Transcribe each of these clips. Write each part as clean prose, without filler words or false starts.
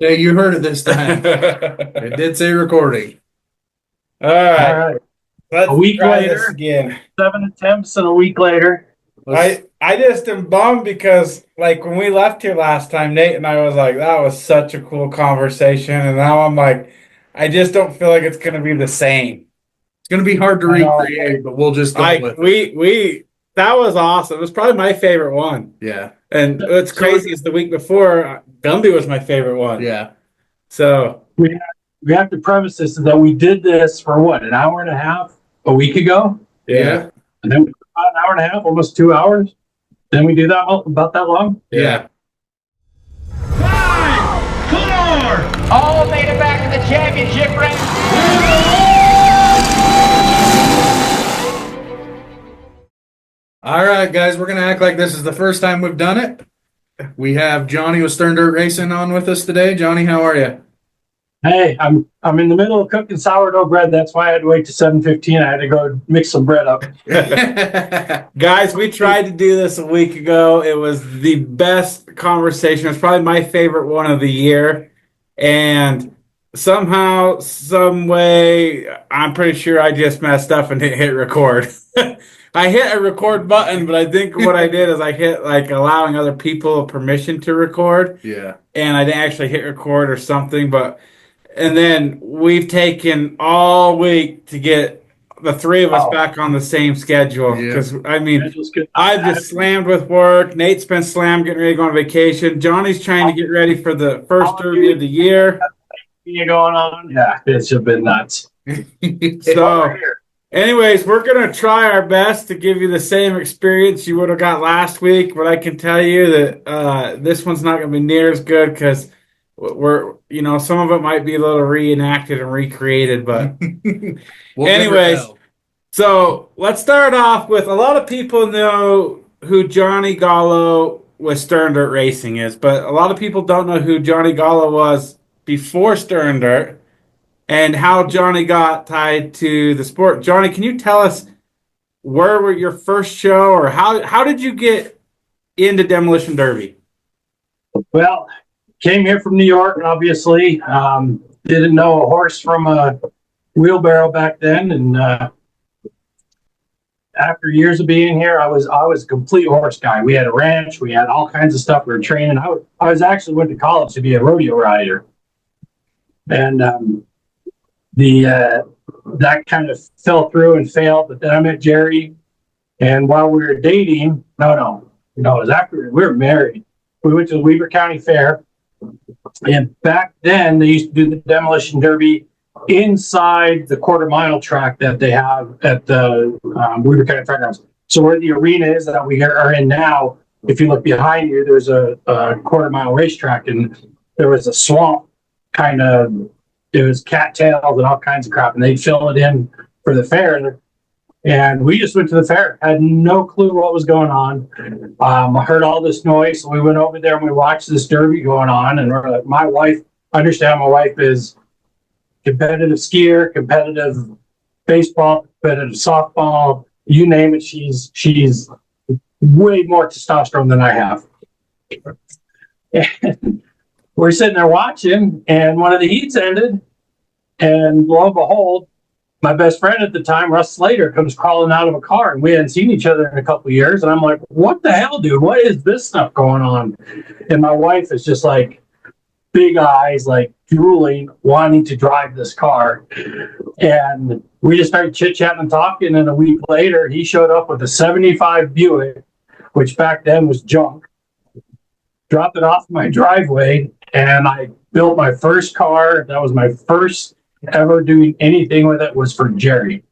Yeah, you heard it this time. It did say recording. All All right, right. A let's week try this later, again. 7 attempts, and a week later. I just am bummed because like when we left here last time, Nate and I was like, that was such a cool conversation, and now I'm like, I just don't feel like it's gonna be the same. It's going to be hard to I know. recreate, but we'll just go Like with it. we that was awesome. It was probably my favorite one. Yeah. And what's So crazy is the week before, Gumby was my favorite one. Yeah. So we have to preface this that we did this for what, an hour and a half a week ago? yeah, And then about an hour and a half, almost 2 hours. Then we do that about that long? Yeah. All made it back to the championship race. All right, guys, we're going to act like this is the first time we've done it. We have Johnny with Stern Dirt Racing on with us today. Johnny, how are you? Hey, I'm in the middle of cooking sourdough bread. That's why I had to wait to 7:15. I had to go mix some bread up. guys, we tried to do this a week ago. It was the best conversation. It's probably my favorite one of the year. And somehow, some way, I'm pretty sure I just messed up and hit record. I hit a record button, but I think what I did is I hit like allowing other people permission to record, Yeah. and I didn't actually hit record or something. And then we've taken all week to get the three of us back on the same schedule. Yeah. Because I mean, That was good. I've just slammed with work. Nate's been slammed getting ready to go on vacation. Johnny's trying to get ready for the first derby of the year. Going on. Yeah, it's just been nuts. So, anyways, we're gonna try our best to give you the same experience you would have got last week, but I can tell you that this one's not gonna be near as good because we're some of it might be a little reenacted and recreated, but We'll anyways, never tell. so let's start off with a lot of people know who Johnny Gullo with Stern Dirt Racing is, but a lot of people don't know who Johnny Gullo was before Stern Dirt and how Johnny got tied to the sport. Johnny, can you tell us where were your first show, or how did you get into Demolition Derby? Well, came here from New York, obviously. Didn't know a horse from a wheelbarrow back then, and after years of being here, I was a complete horse guy. We had a ranch, we had all kinds of stuff. We were training. I was actually went to college to be a rodeo rider, and that kind of fell through and failed. But then I met Jerry, and while we were dating, it was after we were married. We went to the Weber County Fair, and back then they used to do the Demolition Derby inside the quarter-mile track that they have at the Weber County Fairgrounds. So where the arena is that we are in now, if you look behind you, there's a quarter-mile racetrack, and there was a swamp kind of. It was cattails and all kinds of crap, and they'd fill it in for the fair. And we just went to the fair, had no clue what was going on. I heard all this noise, so we went over there and we watched this derby going on. And we're like, my wife is competitive skier, competitive baseball, competitive softball, you name it. She's way more testosterone than I have. And we're sitting there watching, and one of the heats ended, and lo and behold, my best friend at the time, Russ Slater, comes crawling out of a car, and we hadn't seen each other in a couple of years. And I'm like, what the hell, dude? What is this stuff going on? And my wife is just like big eyes, like drooling, wanting to drive this car. And we just started chit-chatting and talking. And a week later, he showed up with a 75 Buick, which back then was junk, dropped it off my driveway, and I built my first car. That was my first ever doing anything with it, was for Jerry.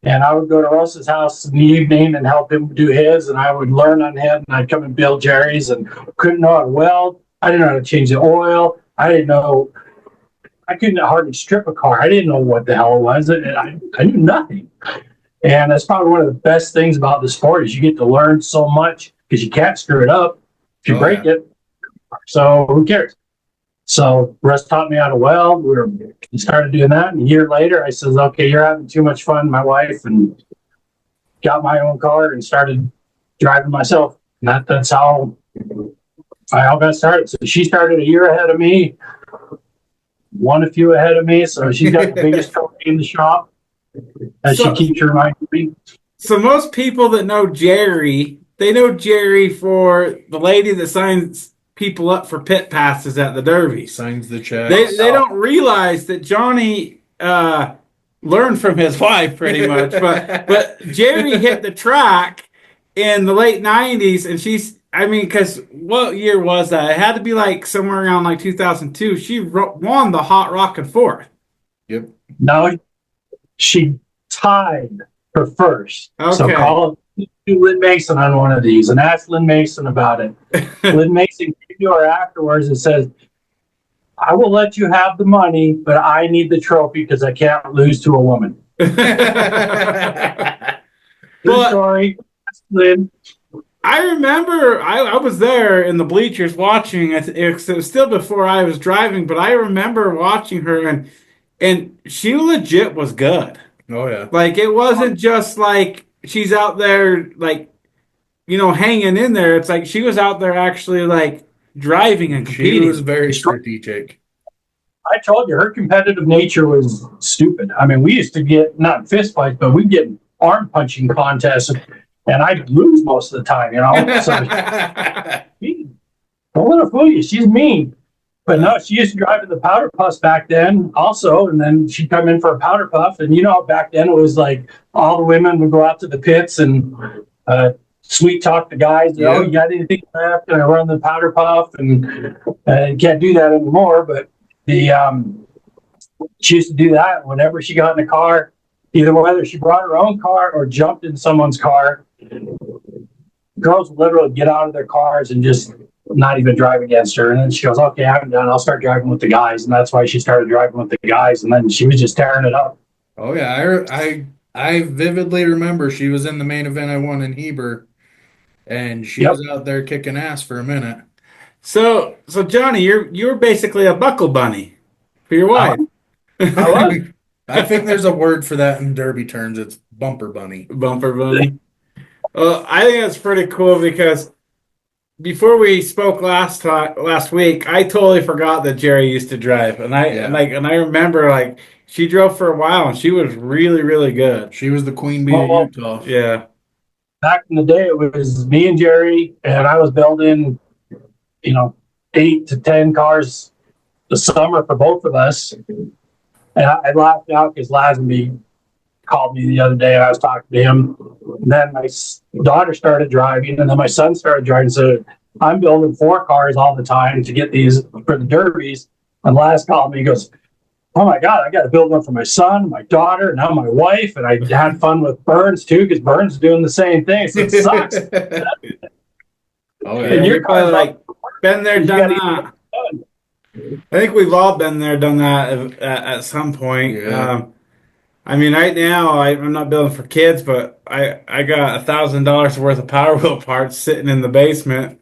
And I would go to Russ's house in the evening and help him do his, and I would learn on him, and I'd come and build Jerry's, and couldn't know how to weld. I didn't know how to change the oil. I couldn't hardly strip a car. I didn't know what the hell it was. I knew nothing. And that's probably one of the best things about the sport is you get to learn so much because you can't screw it up if you break it. So who cares? So Russ taught me how to weld. We started doing that. And a year later, I says, okay, you're having too much fun, my wife, and got my own car and started driving myself. And that's how I all got started. So she started a year ahead of me, won a few ahead of me. So she's got the biggest trophy in the shop. And she So, keeps reminding me. so most people that know Jerry, they know Jerry for the lady that signs people up for pit passes at the Derbies. Signs the check. They don't realize that Johnny learned from his wife pretty much, but Jerry hit the track in the late '90s, and because what year was that? It had to be like somewhere around like 2002. She won the Hot Rock and Fourth. Yep. No, she tied for first. Okay. So call Lynn Mason on one of these and ask Lynn Mason about it. Lynn Mason came to her afterwards and says, I will let you have the money, but I need the trophy because I can't lose to a woman. True story. Lynn. I remember I was there in the bleachers watching. It was still before I was driving, but I remember watching her, and she legit was good. Oh yeah. Like, it wasn't just like she's out there like, hanging in there. It's like she was out there actually like driving and competing. She was very strategic. I told you her competitive nature was stupid. I mean, we used to get not fist fights, but we'd get arm punching contests, and I'd lose most of the time. So don't let her fool you. She's mean. But no, she used to drive in the powder puffs back then also, and then she'd come in for a powder puff. And back then it was like all the women would go out to the pits and sweet talk the guys. Yeah. Oh, you got anything left? And I run the powder puff, and you can't do that anymore. But she used to do that whenever she got in the car, either whether she brought her own car or jumped in someone's car. Girls would literally get out of their cars and just not even drive against her. And then she goes, okay, I'm done. I'll start driving with the guys. And that's why she started driving with the guys. And then she was just tearing it up. Oh yeah, I vividly remember she was in the main event I won in Heber, and she was out there kicking ass for a minute. So Johnny, you're basically a buckle bunny for your wife. I was. I think there's a word for that in Derby terms. It's bumper bunny. Bumper bunny. Well, I think that's pretty cool because before we spoke last week, I totally forgot that Jerry used to drive, and I remember like she drove for a while and she was really, really good. She was the queen bee of Utah. Yeah. Back in the day, it was me and Jerry, and I was building, 8 to 10 cars the summer for both of us. And I laughed out because Lazenby called me the other day, and I was talking to him. And then my daughter started driving, and then my son started driving. So I'm building 4 cars all the time to get these for the Derbies. And Laz called me, he goes, oh my God, I got to build one for my son, my daughter, and now my wife. And I had fun with Burns too, because Burns is doing the same thing. So it sucks. Oh yeah. And you're probably like, been there, done that. I think we've all been there, done that at some point. Yeah. Right now I'm not building for kids, but I got $1,000 worth of Power Wheel parts sitting in the basement,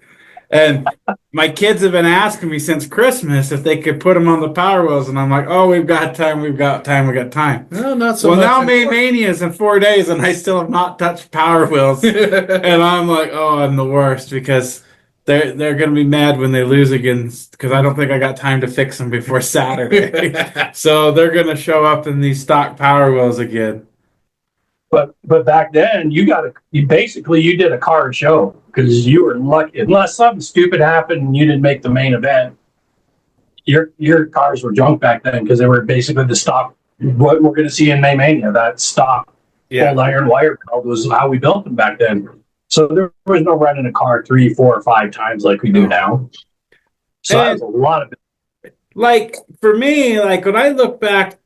and my kids have been asking me since Christmas if they could put them on the Power Wheels, and I'm like, oh, we've got time. No, not so well, much. now May Mania is in 4 days, and I still have not touched Power Wheels, and I'm like, oh, I'm the worst because they're going to be mad when they lose again because I don't think I got time to fix them before Saturday. So they're going to show up in these stock Power Wheels again. But back then, you did a car show because you were lucky. Unless something stupid happened and you didn't make the main event, your cars were junk back then because they were basically the stock. What we're going to see in May Mania, that stock old iron wire belt was how we built them back then. So there was no running a car 3, 4, or 5 times like we do now. So that was a lot of it. Like for me, like when I look back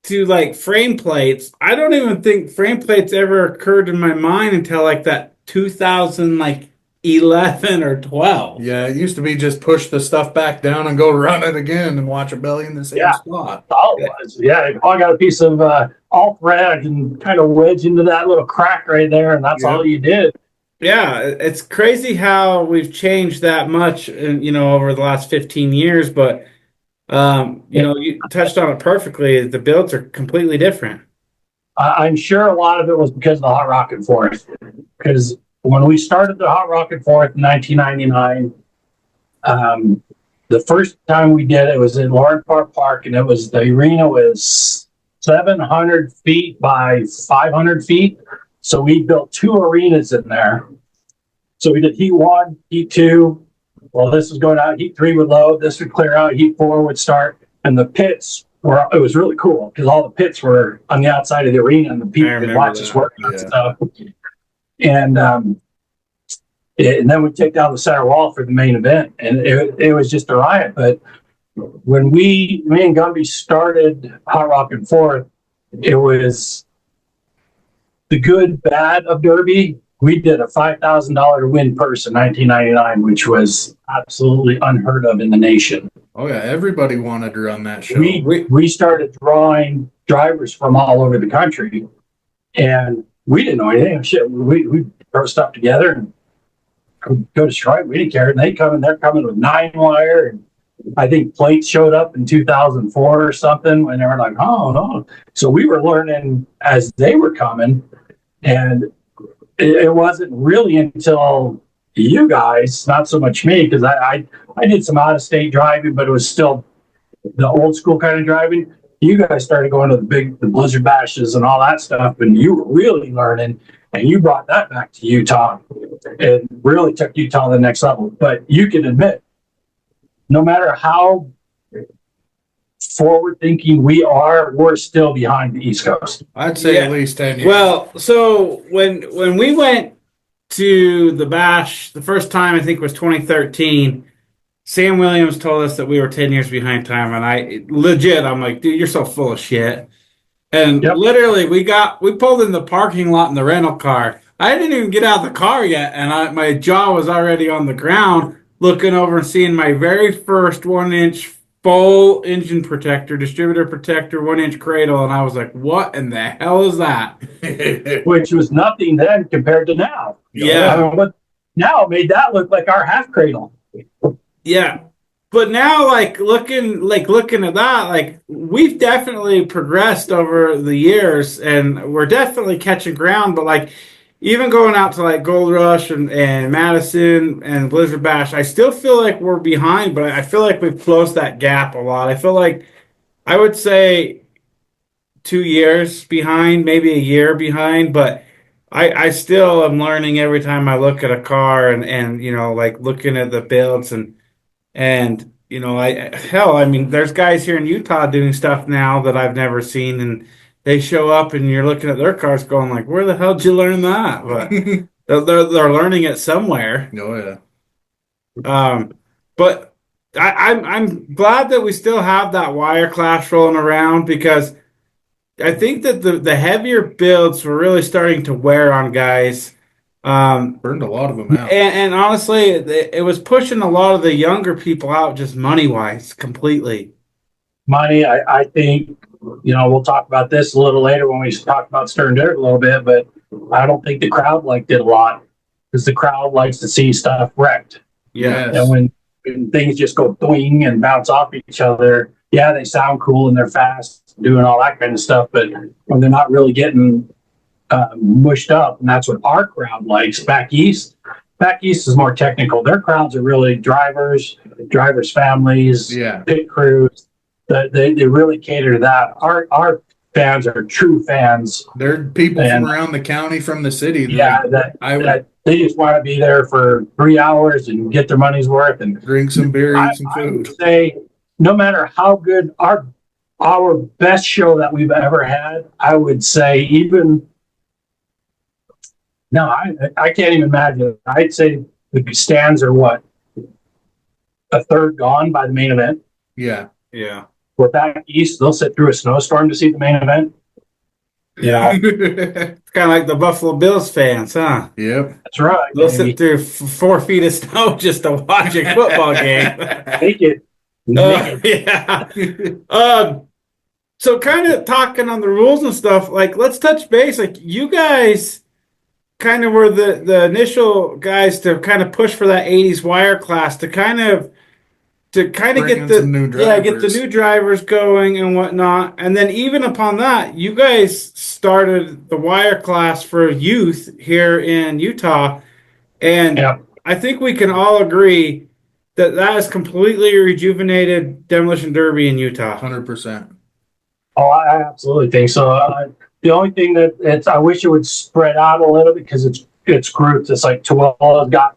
to like frame plates, I don't even think frame plates ever occurred in my mind until like that 2011 or 12. Yeah, it used to be just push the stuff back down and go run it again and watch a belly in the same spot. All it was. Yeah, I got a piece of all thread I can kind of wedge into that little crack right there, and that's all you did. Yeah, it's crazy how we've changed that much, over the last 15 years. But you touched on it perfectly. The builds are completely different. I'm sure a lot of it was because of the Hot Rocket Fourth. Because when we started the Hot Rocket Fourth in 1999, The first time we did it was in Lawrence Park, and the arena was 700 feet by 500 feet. So we built 2 arenas in there. So we did heat 1, heat 2. Well, this was going out. Heat 3 would load. This would clear out. Heat 4 would start. And the pits it was really cool because all the pits were on the outside of the arena and the people could watch us work and stuff. And then we take down the center wall for the main event, and it was just a riot. But when me and Gumby started Hot Rockin' Forth, it was the good, bad of Derby. We did a $5,000 win purse in 1999, which was absolutely unheard of in the nation. Oh yeah, everybody wanted to run that show. We started drawing drivers from all over the country, and we didn't know anything. Shit, we throw stuff together and go to strike. We didn't care. And they're coming with 9-wire. And I think plates showed up in 2004 or something when they were like, oh, no. So we were learning as they were coming. And it wasn't really until you guys, not so much me, because I did some out of state driving, but it was still the old school kind of driving. You guys started going to the Blizzard Bashes and all that stuff, and you were really learning, and you brought that back to Utah and really took Utah to the next level. But you can admit, no matter how forward thinking we're still behind the East Coast. I'd say at least 10 years. Well, so when we went to the Bash the first time, I think was 2013. Sam Williams told us that we were 10 years behind time, and I'm like, dude, you're so full of shit. And literally, we pulled in the parking lot in the rental car. I didn't even get out of the car yet, and my jaw was already on the ground, looking over and seeing my very first 1-inch full engine protector, distributor protector, 1-inch cradle, and I was like, what in the hell is that? Which was nothing then compared to now. Yeah. I mean, what now made that look like our half cradle. Yeah. But now, looking at that, we've definitely progressed over the years, and we're definitely catching ground. But even going out to Gold Rush and Madison and Blizzard Bash, I still feel like we're behind, but I feel like we've closed that gap a lot. I feel like I would say 2 years behind, maybe a year behind, but I still am learning every time I look at a car and looking at the builds and there's guys here in Utah doing stuff now that I've never seen, and they show up and you're looking at their cars going like, where the hell did you learn that? But they're learning it somewhere. Oh yeah. But I'm glad that we still have that wire clash rolling around, because I think that the heavier builds were really starting to wear on guys. Burned a lot of them out. And honestly, it was pushing a lot of the younger people out just money-wise, completely. Money, I think, we'll talk about this a little later when we talk about Stirrin' Dirt a little bit, but I don't think the crowd liked it a lot, because the crowd likes to see stuff wrecked. Yes. And when things just go boing and bounce off each other, yeah, they sound cool and they're fast, doing all that kind of stuff, but when they're not really getting mushed up, and that's what our crowd likes. Back east is more technical. Their crowds are really drivers families, pit crews. They really cater to that. Our fans are true fans. They're people from around the county, from the city. They just want to be there for 3 hours and get their money's worth and drink some beer, eat some food. I would say, no matter how good our best show that we've ever had, I would say I can't even imagine. I'd say the stands are a third gone by the main event. Yeah. We're back east. They'll sit through a snowstorm to see the main event. Yeah. It's kind of like the Buffalo Bills fans, huh? Yep. That's right. They'll sit through 4 feet of snow just to watch a football game. Make it. Yeah. So kind of talking on the rules and stuff, let's touch base. You guys kind of were the initial guys to kind of push for that 80s wire class to kind of get the new drivers going and whatnot. And then even upon that, you guys started the wire class for youth here in Utah. And I think we can all agree that is completely rejuvenated demolition derby in Utah. 100%. Oh, I absolutely think so. The only thing that I wish it would spread out a little bit because it's grouped. It's like Tooele's got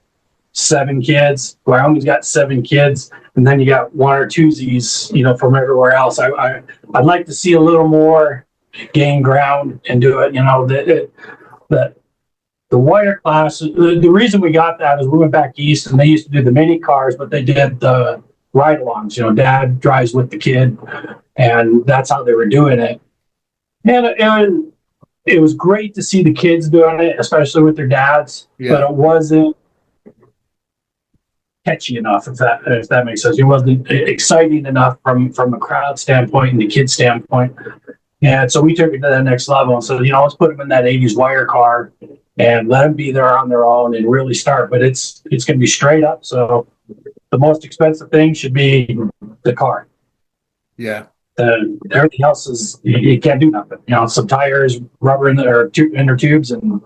7 kids, Wyoming's got 7 kids, and then you got 1 or 2Zs, from everywhere else. I'd like to see a little more gain ground and do it. That the wire class. The reason we got that is we went back east and they used to do the mini cars, but they did the ride-alongs. Dad drives with the kid, and that's how they were doing it. And it was great to see the kids doing it, especially with their dads. Yeah. But it wasn't catchy enough, if that makes sense. It wasn't exciting enough from a crowd standpoint and the kid standpoint. And so we took it to the next level and said, let's put them in that 80s wire car and let them be there on their own and really start. But it's going to be straight up. So the most expensive thing should be the car. Yeah. Everything else is you can't do nothing. Some tires, rubber in their tubes, and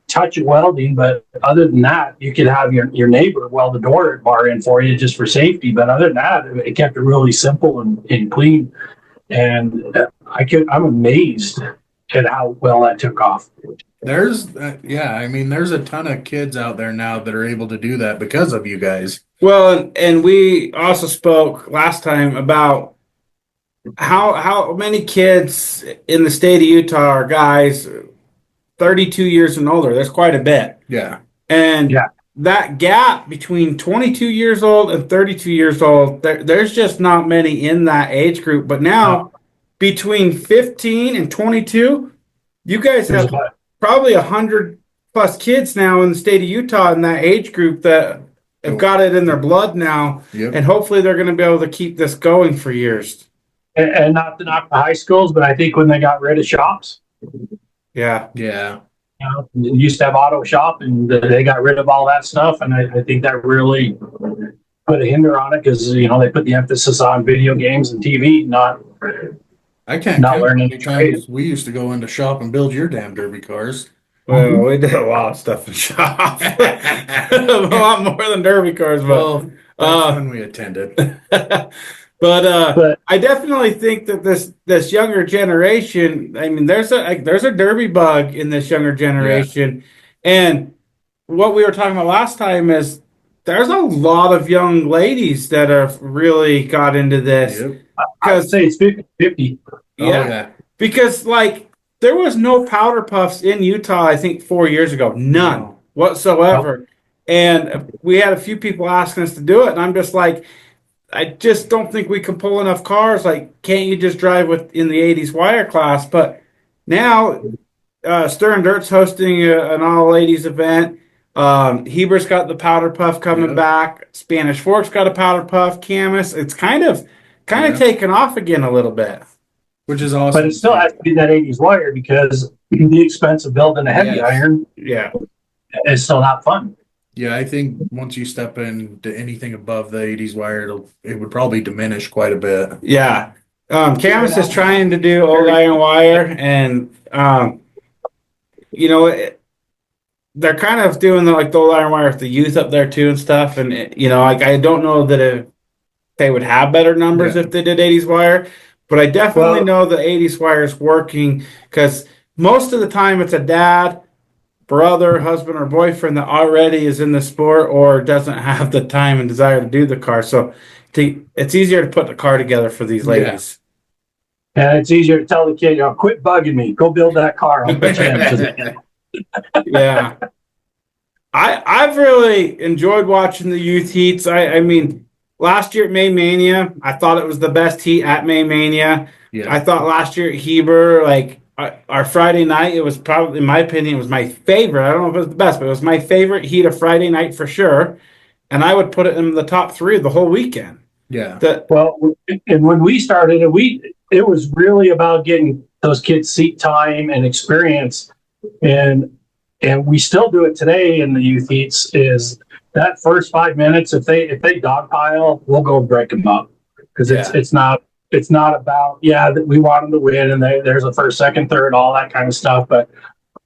touch welding. But other than that, you could have your neighbor weld the door bar in for you just for safety. But other than that, it kept it really simple and clean. And I'm amazed at how well that took off. There's there's a ton of kids out there now that are able to do that because of you guys. Well, and we also spoke last time about how many kids in the state of Utah are guys 32 years and older. There's quite a bit. Yeah. And that gap between 22 years old and 32 years old, there's just not many in that age group. But now, between 15 and 22, you guys have probably 100 plus kids now in the state of Utah in that age group that have got it in their blood now. Yep. And hopefully they're going to be able to keep this going for years. And not to knock the high schools, but I think when they got rid of shops, Yeah. they used to have auto shop and they got rid of all that stuff. And I think that really put a hinder on it because, they put the emphasis on video games and TV, I can't not count how learning many times we used to go into shop and build your damn derby cars. Well, we did a lot of stuff in shop. A lot more than derby cars, but Well, that's when we attended. But I definitely think that this younger generation, I mean, there's a derby bug in this younger generation. And what we were talking about last time is there's a lot of young ladies that have really got into this. Yep. I would say it's 50-50. Yeah. Because there was no powder puffs in Utah, I think 4 years ago. None whatsoever. And we had a few people asking us to do it. And I'm just like, I just don't think we can pull enough cars. Can't you just drive in the 80s wire class? But now, Stirrin Dirt's hosting an all-ladies event. Heber's got the powder puff coming back. Spanish Fork's got a powder puff. Camus. It's kind of taken off again a little bit. Which is awesome. But it still has to be that 80s wire because the expense of building a heavy iron is still not fun. Yeah, I think once you step into anything above the 80s wire, it would probably diminish quite a bit. Yeah. Camus is trying to do old iron wire, and they're kind of doing the old iron wire with the youth up there too and stuff. And I don't know that if they would have better numbers if they did 80s wire, but I definitely know the 80s wire is working because most of the time it's a dad, brother, husband, or boyfriend that already is in the sport or doesn't have the time and desire to do the car. So it's easier to put the car together for these ladies. And it's easier to tell the kid, quit bugging me. Go build that car. I'll put you in. Yeah. I've really enjoyed watching the youth heats. I mean, last year at May Mania, I thought it was the best heat at May Mania. Yeah. I thought last year at Heber, our Friday night, it was probably, in my opinion, it was my favorite. I don't know if it was the best, but it was my favorite heat of Friday night for sure. And I would put it in the top 3 of the whole weekend. Yeah. And when we started it was really about getting those kids seat time and experience. And we still do it today in the youth heats is that first 5 minutes, if they dogpile, we'll go break them up. Because it's not about, that we want them to win and there's a first, second, third, all that kind of stuff. But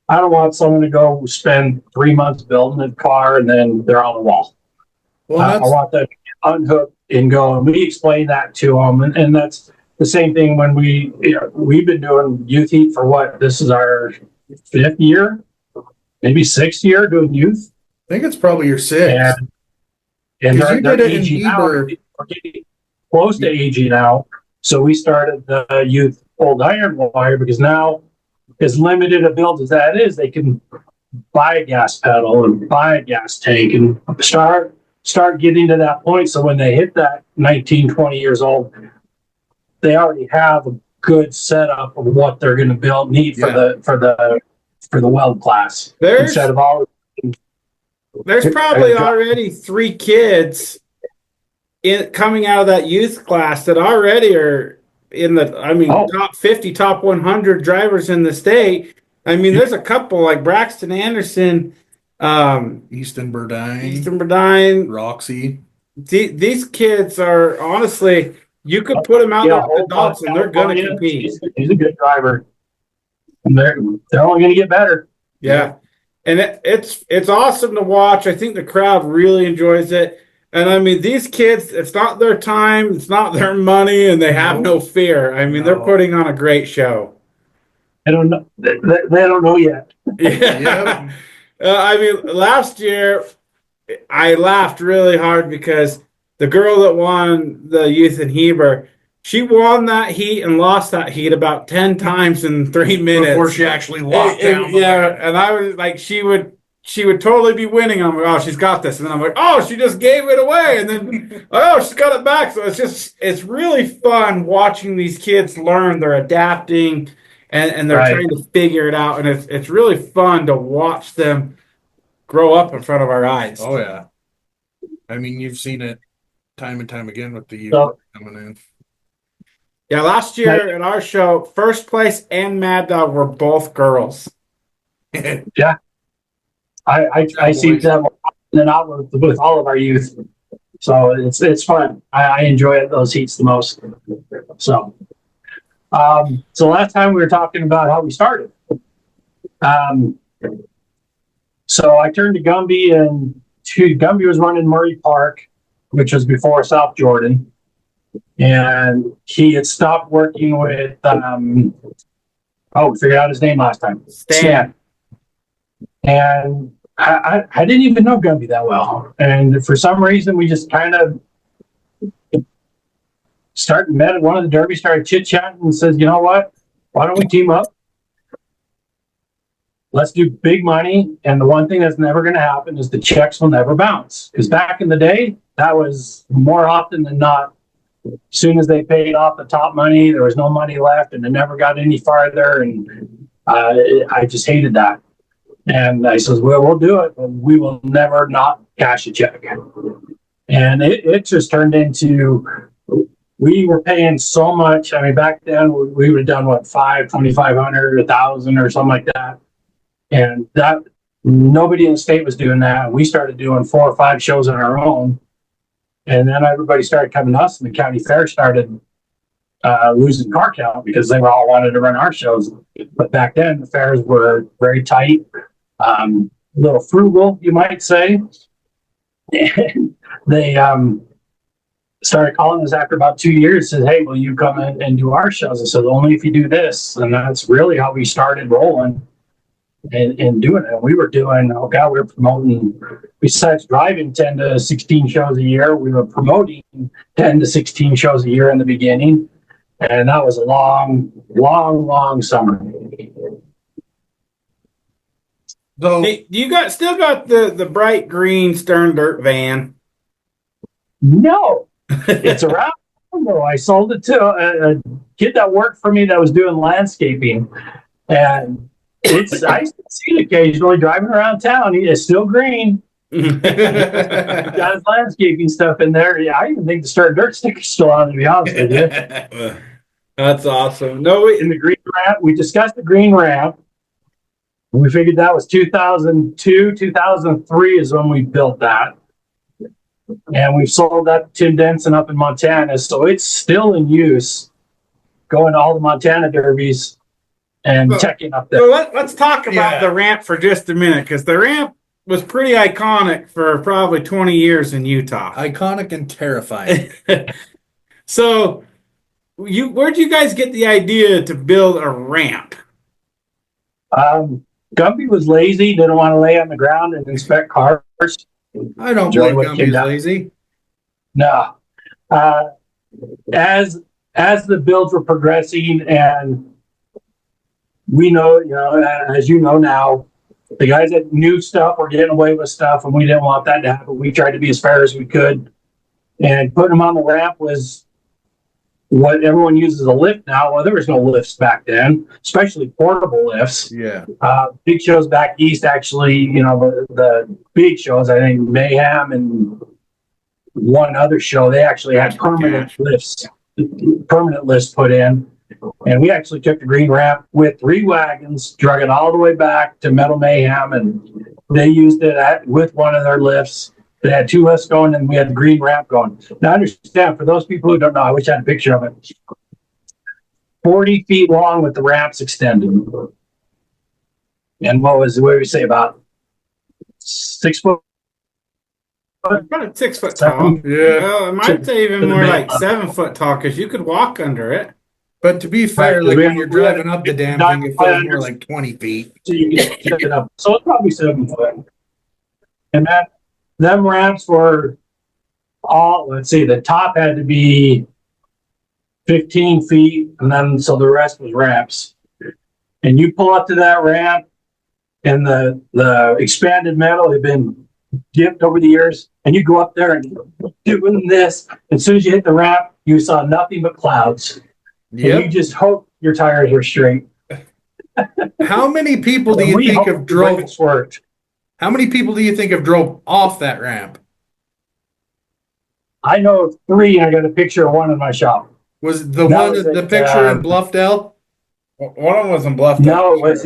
I don't want someone to go spend 3 months building a car and then they're on the wall. Well, I want them to get unhooked and go. And we explain that to them. And that's the same thing when we've been doing youth heat for what? This is our 5th year, maybe 6th year doing youth. I think it's probably your 6th. And Because you they're did it in aging out. Heber. We're getting close to aging now. So we started the youth old iron wire because now, as limited a build as that is, they can buy a gas pedal and buy a gas tank and start getting to that point. So when they hit that 19, 20 years old, they already have a good setup of what they're going to need for the weld class. Instead of all. There's probably already 3 kids coming out of that youth class that already are in the, top 50, top 100 drivers in the state. I mean, there's a couple like Braxton Anderson, Easton Burdine, Roxy. These kids are honestly, you could put them out there with adults and they're going to compete. He's a good driver. And they're only going to get better. Yeah. And it's awesome to watch. I think the crowd really enjoys it. And I mean, these kids, it's not their time, it's not their money, and they have no fear. I mean, they're putting on a great show. I don't know. They don't know yet. Yeah. I mean, last year, I laughed really hard because the girl that won the youth in Heber, she won that heat and lost that heat about 10 times in 3 minutes. Before she actually locked down. Yeah, and I was like, she would totally be winning. I'm like, oh, she's got this. And then I'm like, oh, she just gave it away. And then, oh, she's got it back. So it's really fun watching these kids learn. They're adapting and they're trying to figure it out. And it's really fun to watch them grow up in front of our eyes. Oh, yeah. I mean, you've seen it time and time again with the youth coming in. Yeah, last year at our show, first place and Mad Dog were both girls. Yeah. I see them not with all of our youth. So it's fun. I enjoy those heats the most. So last time we were talking about how we started. So I turned to Gumby and Gumby was running Murray Park, which was before South Jordan. And he had stopped working with we figured out his name last time. Stan. And I didn't even know Gumby that well. And for some reason we just kind of met at one of the derbies, started chit-chatting and says, you know what? Why don't we team up? Let's do big money. And the one thing that's never going to happen is the checks will never bounce. Because back in the day, that was more often than not. As soon as they paid off the top money, there was no money left and it never got any farther. And I just hated that. And I says, well, we'll do it, but we will never not cash a check. And it just turned into, we were paying so much. I mean, back then we would have done what, $2,500, $1,000 or something like that. And that nobody in the state was doing that. We started doing 4 or 5 shows on our own. And then everybody started coming to us, and the county fair started losing car count because they were all wanted to run our shows. But back then, the fairs were very tight, a little frugal, you might say. And they started calling us after about 2 years, said, hey, will you come in and do our shows? I said, only if you do this. And that's really how we started rolling and doing it. We were doing, we were promoting, besides driving 10 to 16 shows a year, we were promoting 10 to 16 shows a year in the beginning. And that was a long, long, long summer. So, hey, you still got the bright green Stern Dirt van? No, it's around. I sold it to a kid that worked for me that was doing landscaping. And I see it occasionally driving around town. He is still green. Got his landscaping stuff in there. Yeah, I even think the Stern Dirt sticker's still on, to be honest with you. That's awesome. In the green ramp, we discussed the green ramp. We figured that was 2002, 2003 is when we built that. And we've sold that to Tim Denson up in Montana. So it's still in use, going to all the Montana derbies and checking up there. So let's talk about the ramp for just a minute, because the ramp was pretty iconic for probably 20 years in Utah. Iconic and terrifying. So, where'd you guys get the idea to build a ramp? Gumby was lazy, didn't want to lay on the ground and inspect cars. I don't Really believe what came Gumby's down. lazy. No. Uh, as the builds were progressing, and we know, as you know now, the guys that knew stuff were getting away with stuff, and we didn't want that to happen. We tried to be as fair as we could, and putting them on the ramp was what everyone uses a lift now. Well, there was no lifts back then, especially portable lifts. Yeah. Big shows back east, actually, the big shows, I think Mayhem and one other show, they actually had permanent lifts put in. And we actually took the green ramp with 3 wagons, drug it all the way back to Metal Mayhem, and they used it with one of their lifts. They had 2 lifts going, and we had the green ramp going. Now, understand, for those people who don't know, I wish I had a picture of it. 40 feet long with the ramps extended. And what did we say, about 6 foot? About 6 foot tall. Yeah. Well, it might say even more like 7 foot tall because you could walk under it. But to be fair, Right, like we when had- you're we had- driving up the damn thing, it feels more like 20 feet. So you can get it up. So it's probably 7 foot. And them ramps were all, let's see, the top had to be 15 feet, and then so the rest was ramps. And you pull up to that ramp, and the expanded metal had been dipped over the years, and you go up there and doing this. As soon as you hit the ramp, you saw nothing but clouds. And you Yep. just hope your tires were straight. How many people do And you we think hoped have the drove? brakes worked. How many people do you think have drove off that ramp? I know of 3, and I got a picture of one in my shop. Was the That one was the it, picture in Bluffdale? One of them was in Bluffton. No, it was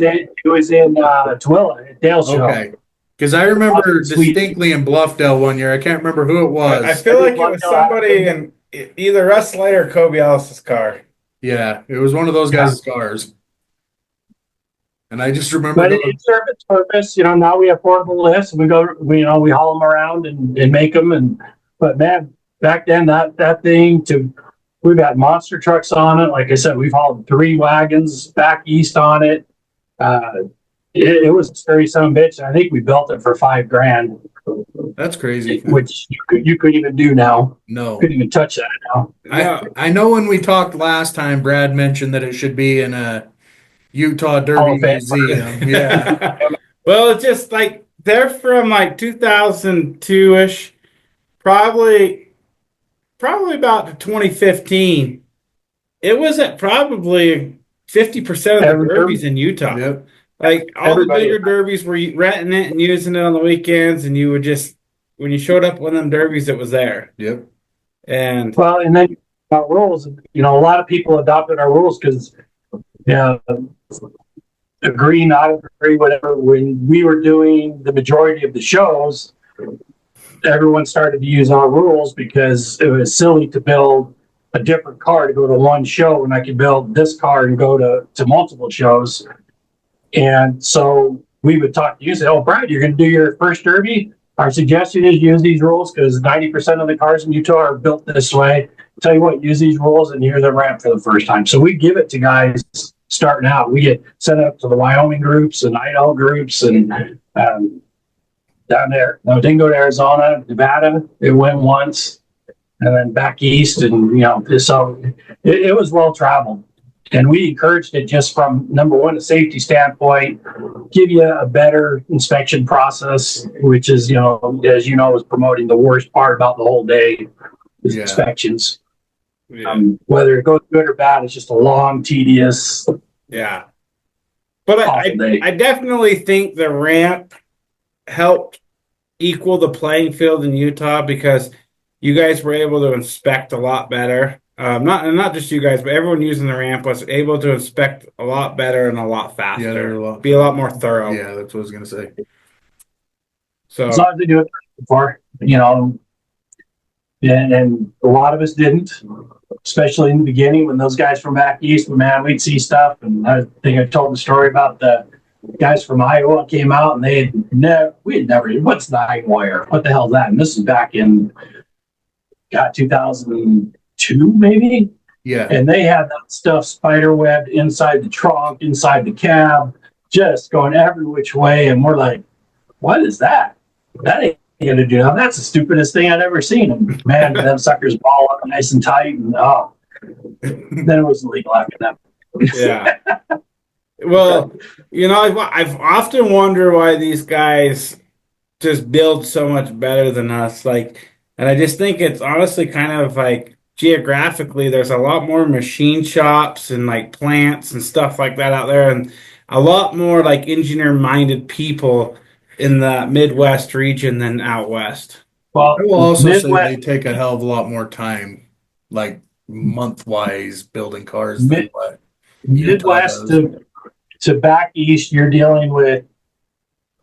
in Twilla at Dale Show. Okay. Because I remember Sweet. distinctly in Bluffdale one year. I can't remember who it was. I feel like it was somebody in either Russ Slater or Kobe Ellis's car. Yeah, it was one of those guys' cars. And I just remember But it served its purpose. Now we have portable lifts, and we haul them around and make them. But man, back then that thing we've got monster trucks on it. Like I said, we've hauled 3 wagons back east on it. It was a scary son of a bitch. I think we built it for $5,000, that's crazy. which you couldn't even do now. No. Couldn't even touch that now. I know when we talked last time, Brad mentioned that it should be in a Utah Hall Derby of Fame. Museum. Yeah. Well, it's just like they're from like 2002-ish, probably about to 2015. It was at probably 50% of the Every derbies in Utah. Yep. Like all Everybody. the bigger derbies were renting it and using it on the weekends, and you would just, when you showed up at one of them derbies, it was there. Yep. And Well, and then about rules, a lot of people adopted our rules because, agree, not agree, whatever. When we were doing the majority of the shows, everyone started to use our rules because it was silly to build a different car to go to one show, and I could build this car and go to multiple shows. And so we would talk to you and say, "Oh, Brad, you're going to do your first derby. Our suggestion is use these rules because 90% of the cars in Utah are built this way. Tell you what, use these rules and here's the ramp for the first time." So we give it to guys starting out. We get set up to the Wyoming groups and Idaho groups and down there. No, it didn't go to Arizona, Nevada. It went once and then back east. And, so it was well traveled. And we encouraged it just from, number one, a safety standpoint, give you a better inspection process, which is, as you know, is promoting the worst part about the whole day is Yeah. inspections. yeah. Whether it goes good or bad, it's just a long, tedious. Yeah. But Awful day. I definitely think the ramp helped equal the playing field in Utah because you guys were able to inspect a lot better. Not just you guys, but everyone using the ramp was able to inspect a lot better and a lot faster. Yeah, they're a lot. Be a lot more thorough. Yeah, that's what I was gonna say. So As long as they do it before, and a lot of us didn't, especially in the beginning when those guys from back east, man, we'd see stuff. And I think I told the story about the guys from Iowa came out, and we had never, what's 9-wire? What the hell is that? And this is back in, 2002 maybe? Yeah. And they had that stuff spider webbed inside the trunk, inside the cab, just going every which way. And we're like, what is that? That ain't gonna do nothing. That's the stupidest thing I'd ever seen. And man, them suckers ball up nice and tight, and then it was illegal after that. Yeah. Well, I've often wondered why these guys just build so much better than us. Like, and I just think it's honestly kind of like geographically, there's a lot more machine shops and like plants and stuff like that out there, and a lot more like engineer-minded people in the Midwest region than out west. Well, I will also say Midwest, they take a hell of a lot more time, like month-wise, building cars than what Utah Midwest does. to back east, you're dealing with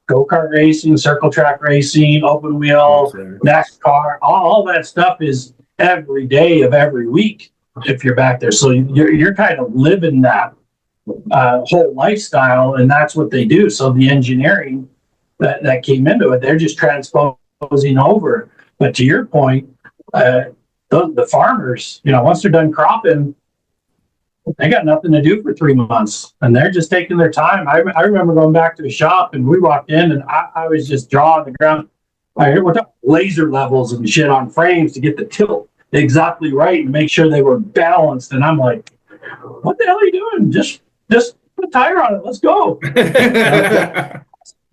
go-kart racing, circle track racing, open wheel, NASCAR. All that stuff is every day of every week if you're back there. So you're kind of living that whole lifestyle, and that's what they do. So the engineering that came into it, they're just transposing over. But to your point, the farmers, once they're done cropping, they got nothing to do for 3 months, and they're just taking their time. I remember going back to a shop, and we walked in, and I was just drawing the ground. We're talking laser levels and shit on frames to get the tilt exactly right and make sure they were balanced. And I'm like, what the hell are you doing? Just put a tire on it. Let's go.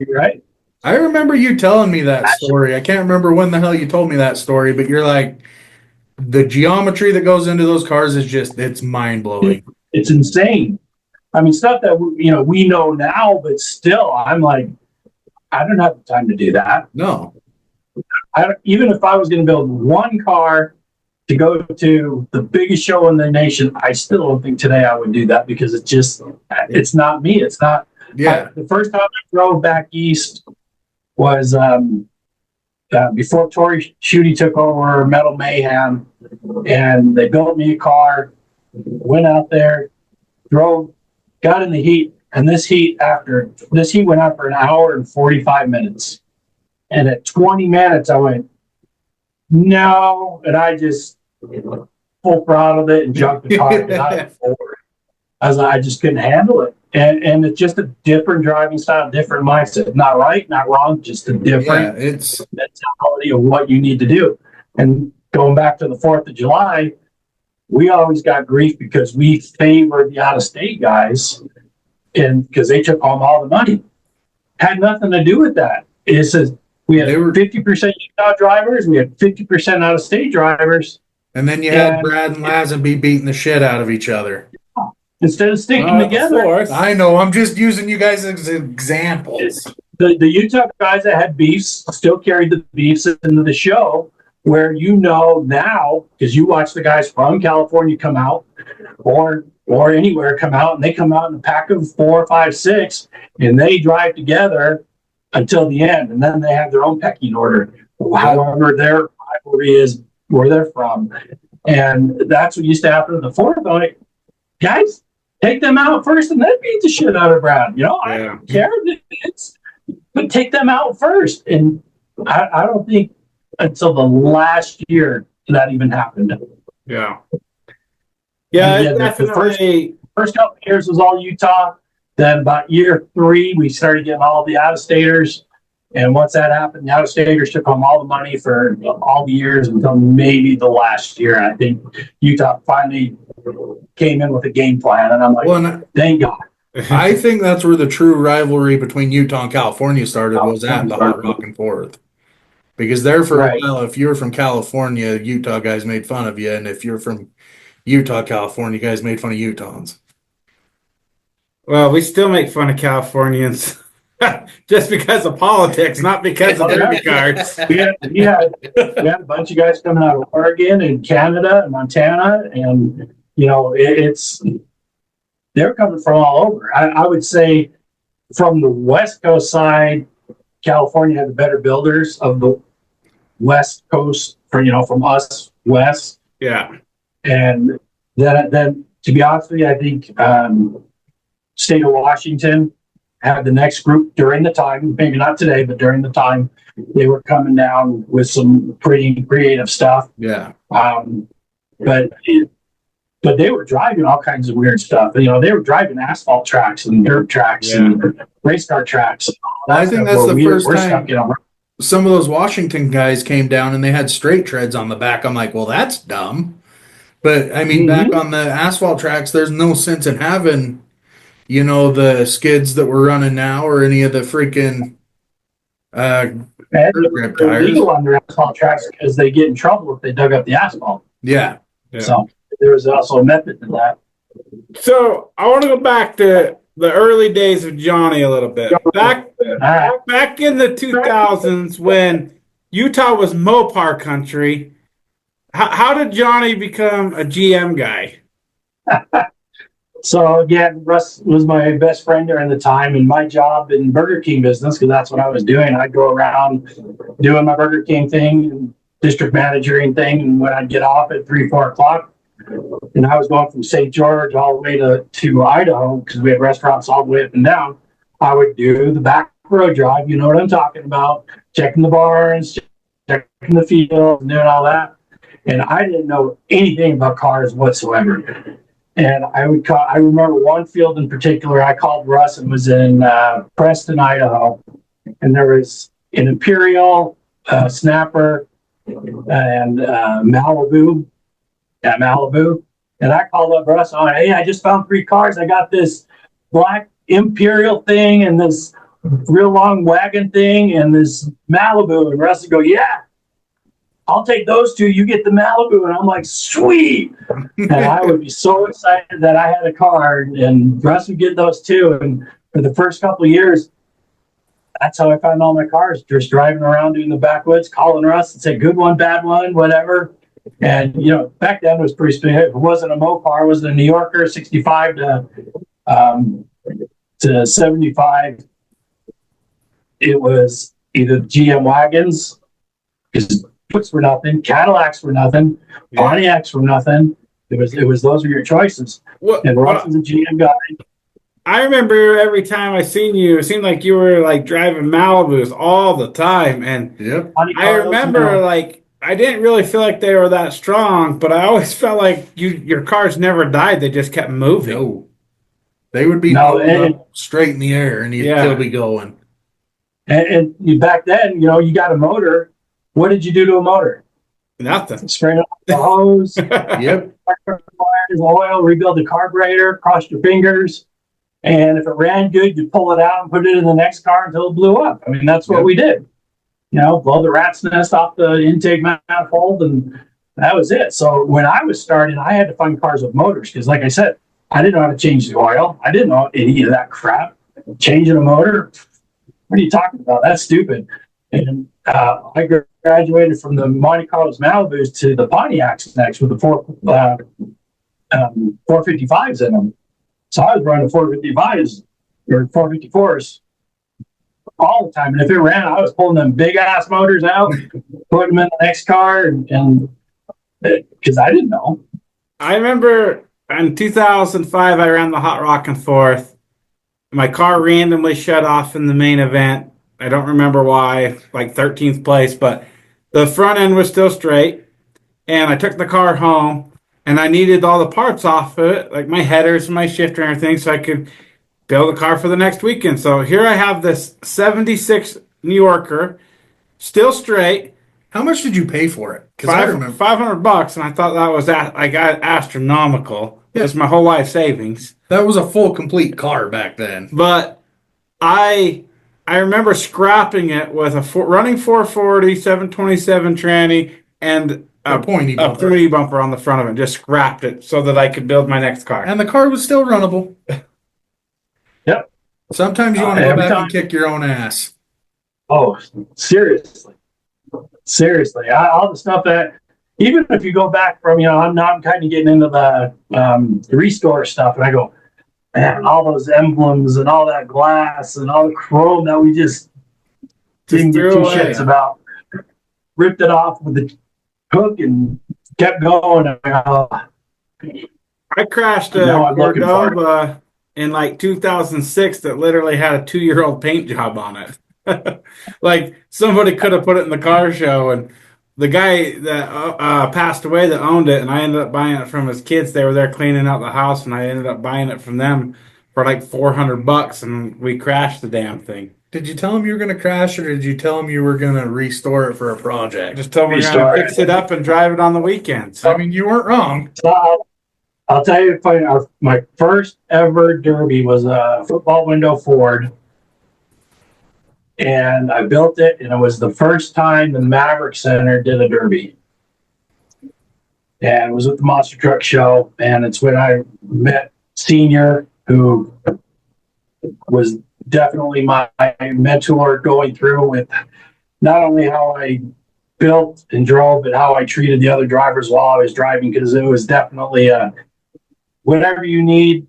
Right? I remember you telling me that story. I can't remember when the hell you told me that story, but you're like, the geometry that goes into those cars is it's mind blowing. It's insane. I mean, stuff that we know now, but still, I'm like, I don't have the time to do that. No. Even if I was going to build one car to go to the biggest show in the nation, I still don't think today I would do that, because it's not me. It's not. Yeah. The first time I drove back east was before Tori Schutte took over Metal Mayhem, and they built me a car, went out there, drove, got in the heat, and this heat went out for an hour and 45 minutes. And at 20 minutes, I went, no, and I just full throttled it and jumped the car and I went forward. I just couldn't handle it. And it's just a different driving style, different mindset. Not right, not wrong, just a different mentality of what you need to do. And going back to the 4th of July, we always got grief because we favored the out-of-state guys, and because they took home all the money. Had nothing to do with that. It says we had 50% Utah drivers, we had 50% out-of-state drivers. And then you had Brad and Lazenby beating the shit out of each other. Instead of sticking together. I know, I'm just using you guys as examples. The Utah guys that had beefs still carried the beefs into the show, where now, because you watch the guys from California come out, or anywhere come out, and they come out in a pack of 4, 5, 6, and they drive together until the end, and then they have their own pecking order, however their rivalry is, where they're from. And that's what used to happen in the 4th. I'm like, guys, take them out first and then beat the shit out of Brad. I don't care. But take them out first. And I don't think until the last year that even happened. Yeah. Yeah, the first couple of years was all Utah. Then about year 3, we started getting all the out-of-staters. And once that happened, the out-of-staters took home all the money for all the years until maybe the last year. And I think Utah finally came in with a game plan. And I'm like, thank God. I think that's where the true rivalry between Utah and California started, was at the Hot Rockin' 4th. Because there for a while, if you were from California, Utah guys made fun of you. And if you're from Utah, California, guys made fun of Utahns. Well, we still make fun of Californians. Just because of politics, not because of derby cards. We had a bunch of guys coming out of Oregon and Canada and Montana, and they're coming from all over. I would say from the West Coast side, California had the better builders of the West Coast, from us west. Yeah, and then to be honest with you, I think state of Washington had the next group during the time, maybe not today, but during the time, they were coming down with some pretty creative stuff. Yeah. But they were driving all kinds of weird stuff. You know, they were driving asphalt tracks and dirt tracks and race car tracks. I think that's the first time some of those Washington guys came down and they had straight treads on the back. I'm like, well, that's dumb. But I mean, back on the asphalt tracks, there's no sense in having, you know, the skids that we're running now or any of the freaking they're legal on their asphalt tracks because they get in trouble if they dug up the asphalt. Yeah. So there was also a method to that. So I want to go back to the early days of Johnny a little bit. Back in the 2000s when Utah was Mopar country, how did Johnny become a GM guy? So again, Russ was my best friend during the time, and my job in Burger King business, because that's what I was doing. I'd go around doing my Burger King thing and district managing thing, and when I'd get off at 3-4 o'clock, and I was going from St. George all the way to Idaho because we had restaurants all the way up and down. I would do the back road drive. You know what I'm talking about? Checking the barns, checking the field, and doing all that. And I didn't know anything about cars whatsoever. And I remember one field in particular, I called Russ and was in Preston, Idaho. And there was an Imperial, Snapper, and Malibu. Yeah, Malibu. And I called up Russ on, hey, I just found 3 cars. I got this black Imperial thing and this real long wagon thing and this Malibu. And Russ would go, yeah, I'll take those 2. You get the Malibu. And I'm like, sweet. And I would be so excited that I had a car, and Russ would get those 2. And for the first couple of years, that's how I found all my cars. Just driving around doing the backwoods, calling Russ and say, good one, bad one, whatever. And, you know, back then it was pretty specific. It wasn't a Mopar, it was a New Yorker, 65 to 75. It was either GM wagons, because Buicks were nothing, Cadillacs were nothing, Pontiacs were nothing. It was those were your choices. And Russ was a GM guy. I remember every time I seen you, it seemed like you were like driving Malibus all the time. And I remember like I didn't really feel like they were that strong, but I always felt like your cars never died. They just kept moving. No. They would be straight in the air and you'd still be going. And back then, you know, you got a motor. What did you do to a motor? Nothing. Straight up the hose. Yep. Oil, rebuild the carburetor, cross your fingers. And if it ran good, you pull it out and put it in the next car until it blew up. I mean, that's what we did. You know, blow the rat's nest off the intake manifold, and that was it. So when I was starting, I had to find cars with motors because, like I said, I didn't know how to change the oil. I didn't know any of that crap. Changing a motor? What are you talking about? That's stupid. And I graduated from the Monte Carlos Malibus to the Pontiacs next with the 455s in them. So I was running 455s or 454s all the time. And if it ran, I was pulling them big ass motors out, putting them in the next car, and because I didn't know. I remember in 2005, I ran the Hot Rockin' Fourth. My car randomly shut off in the main event. I don't remember why, like 13th place, but the front end was still straight. And I took the car home. And I needed all the parts off of it, like my headers and my shifter and everything, so I could build a car for the next weekend. So here I have this 76 New Yorker, still straight. How much did you pay for it? Because I remember $500, and I thought that was astronomical. Yeah. That's my whole life savings. That was a full, complete car back then. But I remember scrapping it with a running 440, 727 tranny, and a pointy bumper on the front of it. Just scrapped it so that I could build my next car. And the car was still runnable. Yep. Sometimes you want to go back and kick your own ass. Oh, seriously. Seriously. All the stuff that, even if you go back from, you know, I'm kind of getting into the restore stuff, and I go, man, all those emblems and all that glass and all the chrome that we just didn't give two shits about. Ripped it off with the hook and kept going. I crashed a Cordova in like 2006 that literally had a 2-year-old paint job on it. Like somebody could have put it in the car show, and the guy that passed away that owned it, and I ended up buying it from his kids. They were there cleaning out the house, and I ended up buying it from them for like $400, and we crashed the damn thing. Did you tell him you were going to crash, or did you tell him you were going to restore it for a I project? just told me we're gonna fix it up and drive it on the weekends. I mean, you weren't wrong. So I'll tell you, my first ever Derby was a football window Ford. And I built it, and it was the first time the Maverick Center did a Derby. And it was at the Monster Truck Show, and it's when I met Senior, who was definitely my mentor going through with not only how I built and drove, but how I treated the other drivers while I was driving, because it was definitely whatever you need,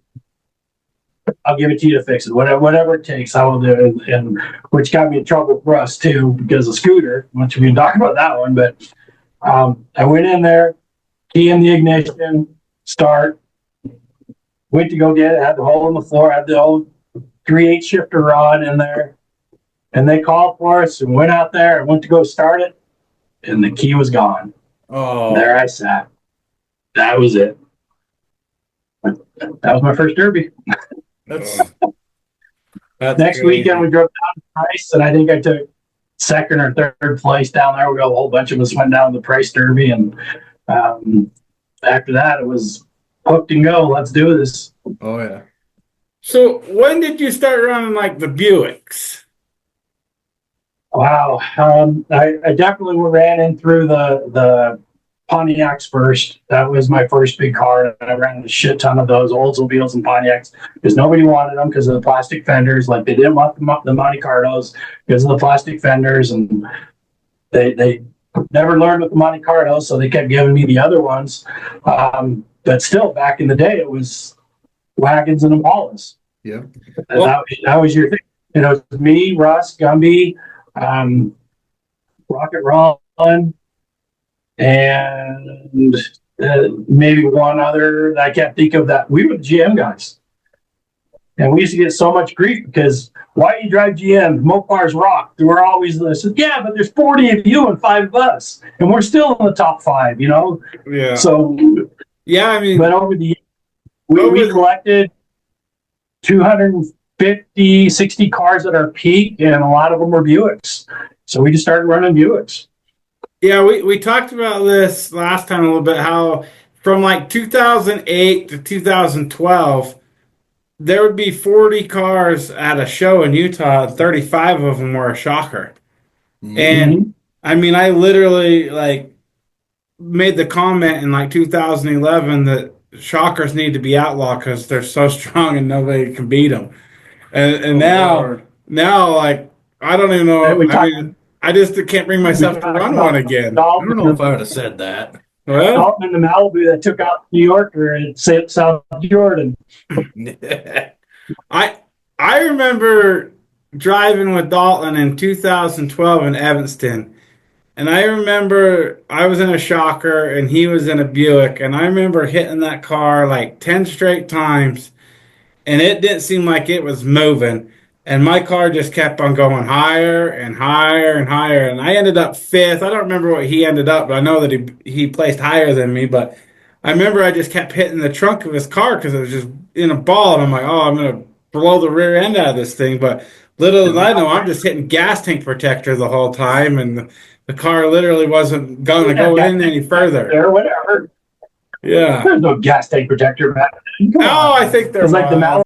I'll give it to you to fix it. Whatever it takes, I will do it. And which got me in trouble for us too, because of Scooter, which we can talk about that one. But I went in there, key in the ignition, start, went to go get it, had the hole in the floor, had the old 3/8 shifter rod in there. And they called for us and went out there and went to go start it. And the key was gone. Oh, There I sat. That was it. That was my first Derby. that's Next crazy. weekend we drove down to Price, and I think I took second or third place down there. We got a whole bunch of us went down to the Price Derby, and after that it was hooked and go. Let's do this. Oh yeah. So when did you start running like the Buicks? Wow, I definitely ran in through the Pontiacs first. That was my first big car. I ran a shit ton of those Oldsmobiles and Pontiacs because nobody wanted them because of the plastic fenders. Like they didn't want the Monte Carlos because of the plastic fenders, and they never learned with the Monte Carlos, so they kept giving me the other ones. But still, back in the day, it was wagons and Impalas. Yeah. That was your thing. You know, it was me, Russ, Gumby, Rocket Ron, and maybe one other that I can't think of. That we were the GM guys, and we used to get so much grief because why you drive GM? Mopars rock. We're always said, yeah, but there's 40 of you and 5 of us, and we're still in the top 5. You know, Yeah. so Yeah, I mean, but over the years, we collected 250, 60 cars at our peak, and a lot of them were Buicks. So we just started running Buicks. yeah, we talked about this last time a little bit, how from like 2008 to 2012, there would be 40 cars at a show in Utah, and 35 of them were a shocker. And I mean, I literally like made the comment in like 2011 that shockers need to be outlawed because they're so strong and nobody can beat them. And now, like, I don't even know. I mean, I just can't bring myself to run one again. I don't know if I would have said that. Well, Dalton in the Malibu that took out New Yorker and South Jordan. I remember driving with Dalton in 2012 in Evanston, and I remember I was in a shocker and he was in a Buick, and I remember hitting that car like 10 straight times, and it didn't seem like it was moving. And my car just kept on going higher and higher and higher. And I ended up 5th. I don't remember what he ended up, but I know that he placed higher than me. But I remember I just kept hitting the trunk of his car because it was just in a ball. And I'm like, oh, I'm going to blow the rear end out of this thing. But little did I know, I'm just hitting gas tank protector the whole time. And the car literally wasn't going to go in any further. Or whatever. Yeah. There's no gas tank protector back then. Oh, I think there It's was. like the Malibu.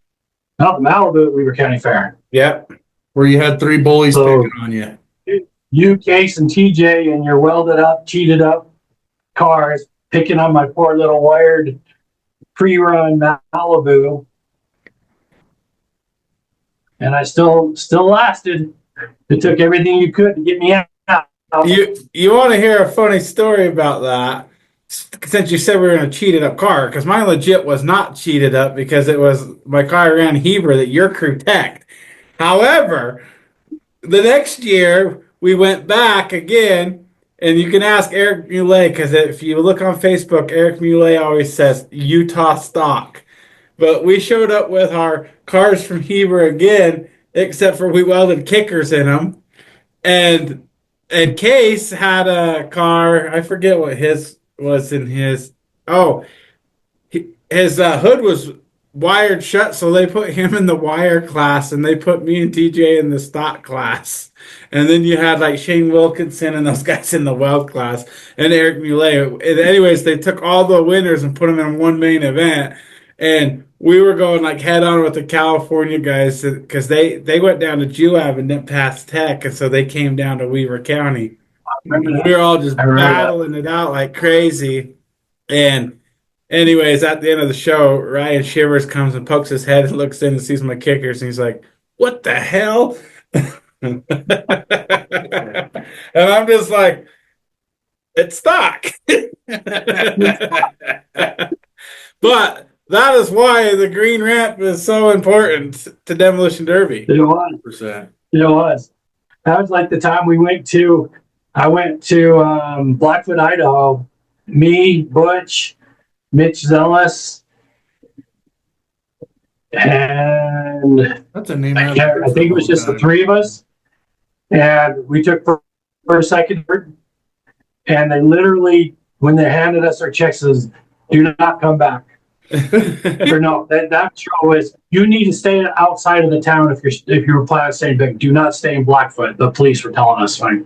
Not the Malibu at Weaver County Fair. Yep. Where you had 3 bullies So- picking on you. You, Case, and TJ, and your welded up, cheated up cars picking on my poor little wired pre-run Malibu. And I still lasted. It took everything you could to get me out. You want to hear a funny story about that? Since you said we were in a cheated up car, because mine legit was not cheated up because it was my car ran Heber that your crew teched. However, the next year we went back again, and you can ask Eric Muley because if you look on Facebook, Eric Muley always says Utah stock. But we showed up with our cars from Heber again, except for we welded kickers in them. And Case had a car. I forget what his was in his. Oh, his hood was wired shut, so they put him in the wire class, and they put me and TJ in the stock class. And then you had like Shane Wilkinson and those guys in the weld class, and Eric Muley. And anyways, they took all the winners and put them in one main event, and we were going like head on with the California guys because they went down to Juab and didn't pass Tech, and so they came down to Weaver County. We were all just battling it out like crazy, and anyways, at the end of the show, Ryan Shivers comes and pokes his head and looks in and sees my kickers, and he's like, "What the hell?" And I'm just like, "It's stock." But that is why the green ramp is so important to Demolition Derby. It was. 100%. It was. That was like the time I went to Blackfoot, Idaho. Me, Butch, Mitch Zellis, and That's a name. I think it was just the three of us. And we took first, second, third. And they literally, when they handed us our checks, says, "Do not come back." Or no, that show was, you need to stay outside of the town if you're planning on staying big. Do not stay in Blackfoot. The police were telling us, like,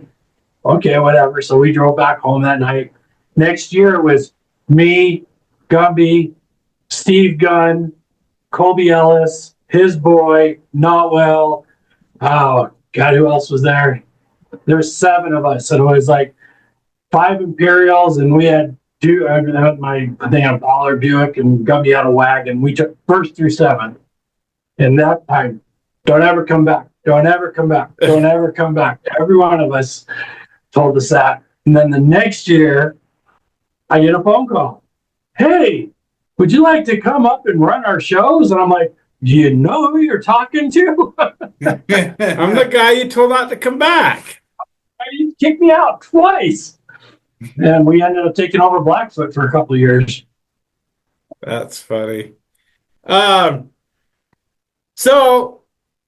okay, whatever. So we drove back home that night. Next year it was me, Gumby, Steve Gunn, Colby Ellis, his boy, Notwell. Oh God, who else was there? There's 7 of us. So it was like 5 Imperials, and we had I think a Baller Buick, and Gumby had a wagon. We took first through 7. And that time, don't ever come back. Don't ever come back. Don't ever come back. Every one of us told us that. And then the next year, I get a phone call. "Hey, would you like to come up and run our shows?" And I'm like, "Do you know who you're talking to?" I'm the guy you told not to come back. You kicked me out twice. And we ended up taking over Blackfoot for a couple of years. That's funny. So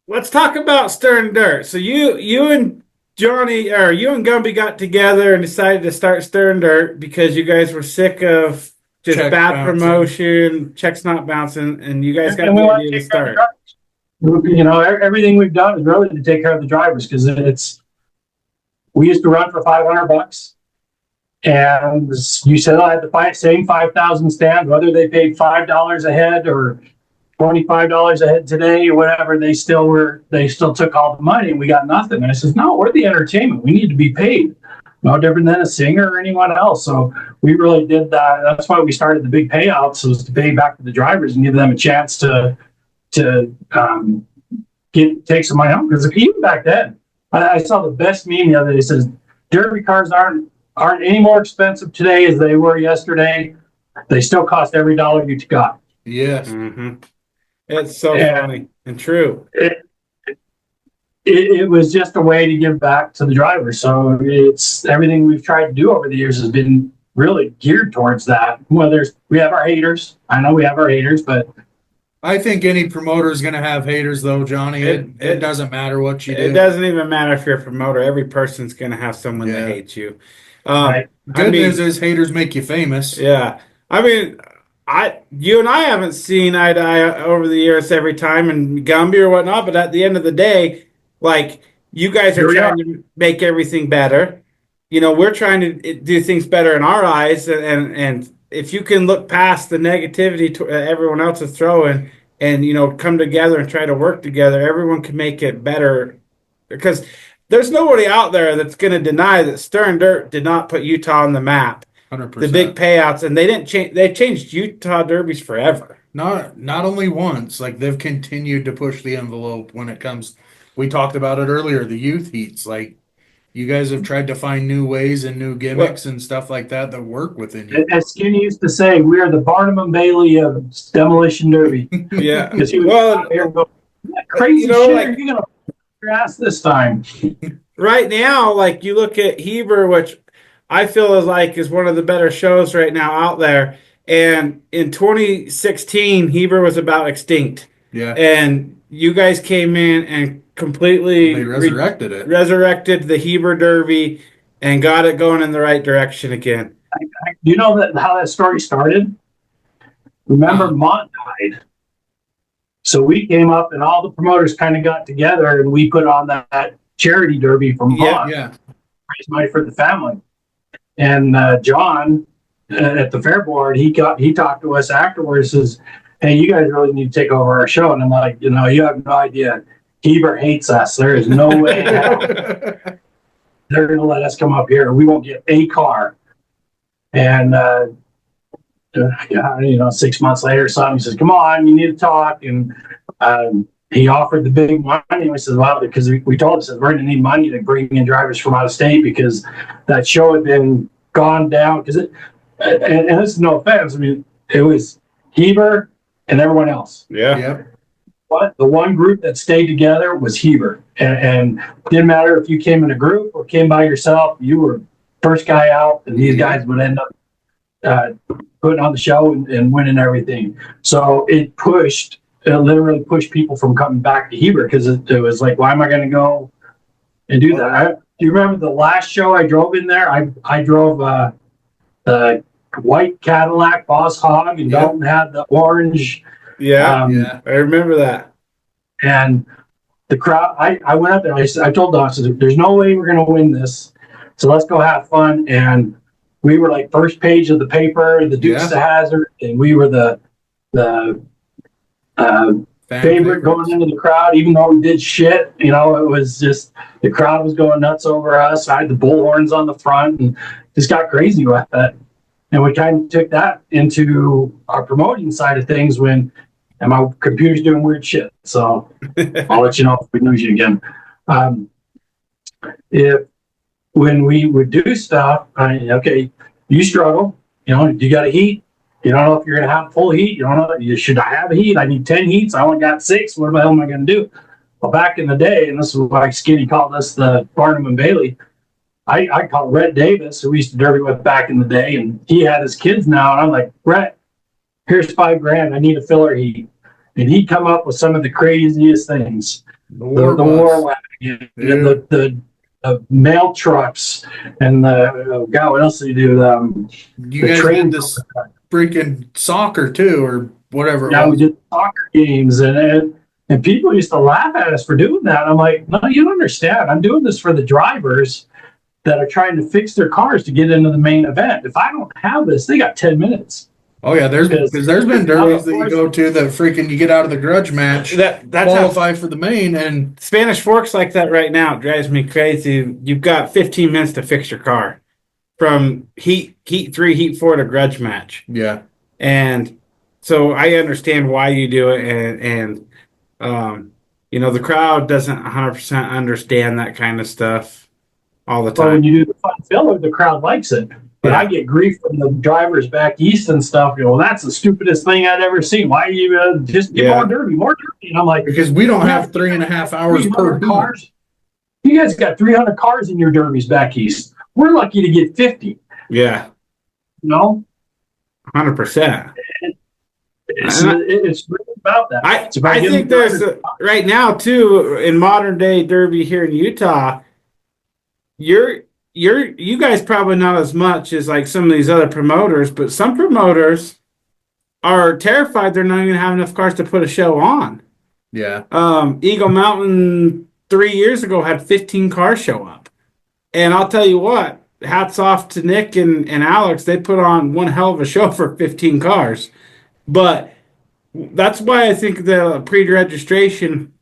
let's talk about Stirrin Dirt. So you and Johnny, or you and Gumby, got together and decided to start Stirrin Dirt because you guys were sick of just Check bad bouncing. promotion, checks not bouncing, and you guys got And we the want to idea to take care of start. the drivers. You know, everything we've done is really to take care of the drivers, because we used to run for $500. And you said I had the same 5,000 stands, whether they paid $5 a head or $25 a head today or whatever, they still took all the money, and we got nothing. And I says, "No, we're the entertainment. We need to be paid. No different than a singer or anyone else." So we really did that. That's why we started the big payouts, was to pay back to the drivers and give them a chance to take some money home. Because even back then, I saw the best meme the other day. It says, "Derby cars aren't any more expensive today as they were yesterday. They still cost every dollar you got." Yes. Mm-hmm. It's so funny and true. It was just a way to give back to the drivers. So it's everything we've tried to do over the years has been really geared towards that. Whether we have our haters, I know we have our haters, but I think any promoter is going to have haters, though, Johnny. It doesn't matter what you do. It doesn't even matter if you're a promoter. Every person's going to have someone that hates you. right. Good news is haters make you famous. Yeah. I mean, you and I haven't seen eye to eye over the years every time, and Gumby or whatnot, but at the end of the day, like, you guys are trying to make everything better. You know, we're trying to do things better in our eyes, and if you can look past the negativity everyone else is throwing and, you know, come together and try to work together, everyone can make it better. Because there's nobody out there that's going to deny that Stirrin Dirt did not put Utah on the map. 100%. The big payouts, and they didn't change. They changed Utah derbies forever. Not only once, like, they've continued to push the envelope when it comes. We talked about it earlier, the youth heats. Like, you guys have tried to find new ways and new gimmicks and stuff like that work within you. As Skinny used to say, we are the Barnum and Bailey of Demolition Derby. Yeah. Because he was out here going, "Crazy shit, are you going to your ass this time?" Right now, like, you look at Heber, which I feel is one of the better shows right now out there, And in 2016, Heber was about extinct. Yeah. And you guys came in and completely They resurrected it. resurrected the Heber Derby and got it going in the right direction again. Do you know how that story started? Remember, Mont died. So we came up and all the promoters kind of got together and we put on that charity derby for Mont. Yeah. Raise money for the family. And John at the fair board, he talked to us afterwards, says, "Hey, you guys really need to take over our show." And I'm like, you have no idea. Heber hates us. There is no way in hell they're going to let us come up here. We won't get a car. And 6 months later, something, he says, "Come on, you need to talk." And he offered the big money. And we said, "Well," because we told him, "We're going to need money to bring in drivers from out of state because that show had been gone down." Because and this is no offense. I mean, it was Heber and everyone else. Yeah. Yep. But the one group that stayed together was Heber, and didn't matter if you came in a group or came by yourself. You were first guy out, and these guys would end up putting on the show and winning everything. So it literally pushed people from coming back to Heber because it was like, why am I going to go and do that? Do you remember the last show I drove in there? I drove the white Cadillac Boss Hog, and Dalton had the orange. Yeah, I remember that. And the crowd, I went up there and I told Don, I said, "There's no way we're going to win this. So let's go have fun." And we were like first page of the paper, the Dukes of Hazzard, and we were the favorite going into the crowd, even though we did shit. It was just the crowd was going nuts over us. I had the bullhorns on the front and just got crazy with that. And we kind of took that into our promoting side of things and my computer's doing weird shit. So I'll let you know if we lose you again. When we would do stuff, okay, you struggle, you got a heat. You don't know if you're going to have full heat. You don't know, should I have a heat? I need 10 heats. I only got 6. What the hell am I going to do? Well, back in the day, and this is why Skinny called us the Barnum and Bailey, I called Rhett Davis, who we used to derby with back in the day, and he had his kids now, and I'm like, "Rhett, here's $5,000. I need a filler heat." And he'd come up with some of the craziest things. The war wagon, and the mail trucks, and God, what else did you do? You guys did this freaking soccer too, or whatever. Yeah, we did soccer games, and people used to laugh at us for doing that. I'm like, "No, you don't understand. I'm doing this for the drivers that are trying to fix their cars to get into the main event. If I don't have this, they got 10 minutes." Oh yeah, there's been derbies that you go to that freaking you get out of the grudge match, that's qualify for the main, and Spanish Fork's like that right now. It drives me crazy. You've got 15 minutes to fix your car from heat 3, heat 4 to grudge match. Yeah. And so I understand why you do it, and the crowd doesn't 100% understand that kind of stuff all the time. But when you do the fun filler, the crowd likes it. But I get grief from the drivers back east and stuff. That's the stupidest thing I'd ever seen. Why you just get more derby? And I'm like, because we don't have 3.5 hours per cars. You guys got 300 cars in your derbies back east. We're lucky to get 50. Yeah. 100%. It's really about that. I think there's right now too in modern day derby here in Utah. You guys probably not as much as like some of these other promoters, but some promoters are terrified they're not going to have enough cars to put a show on. Yeah. Eagle Mountain 3 years ago had 15 cars show up. And I'll tell you what, hats off to Nick and Alex. They put on one hell of a show for 15 cars. But that's why I think the pre-registration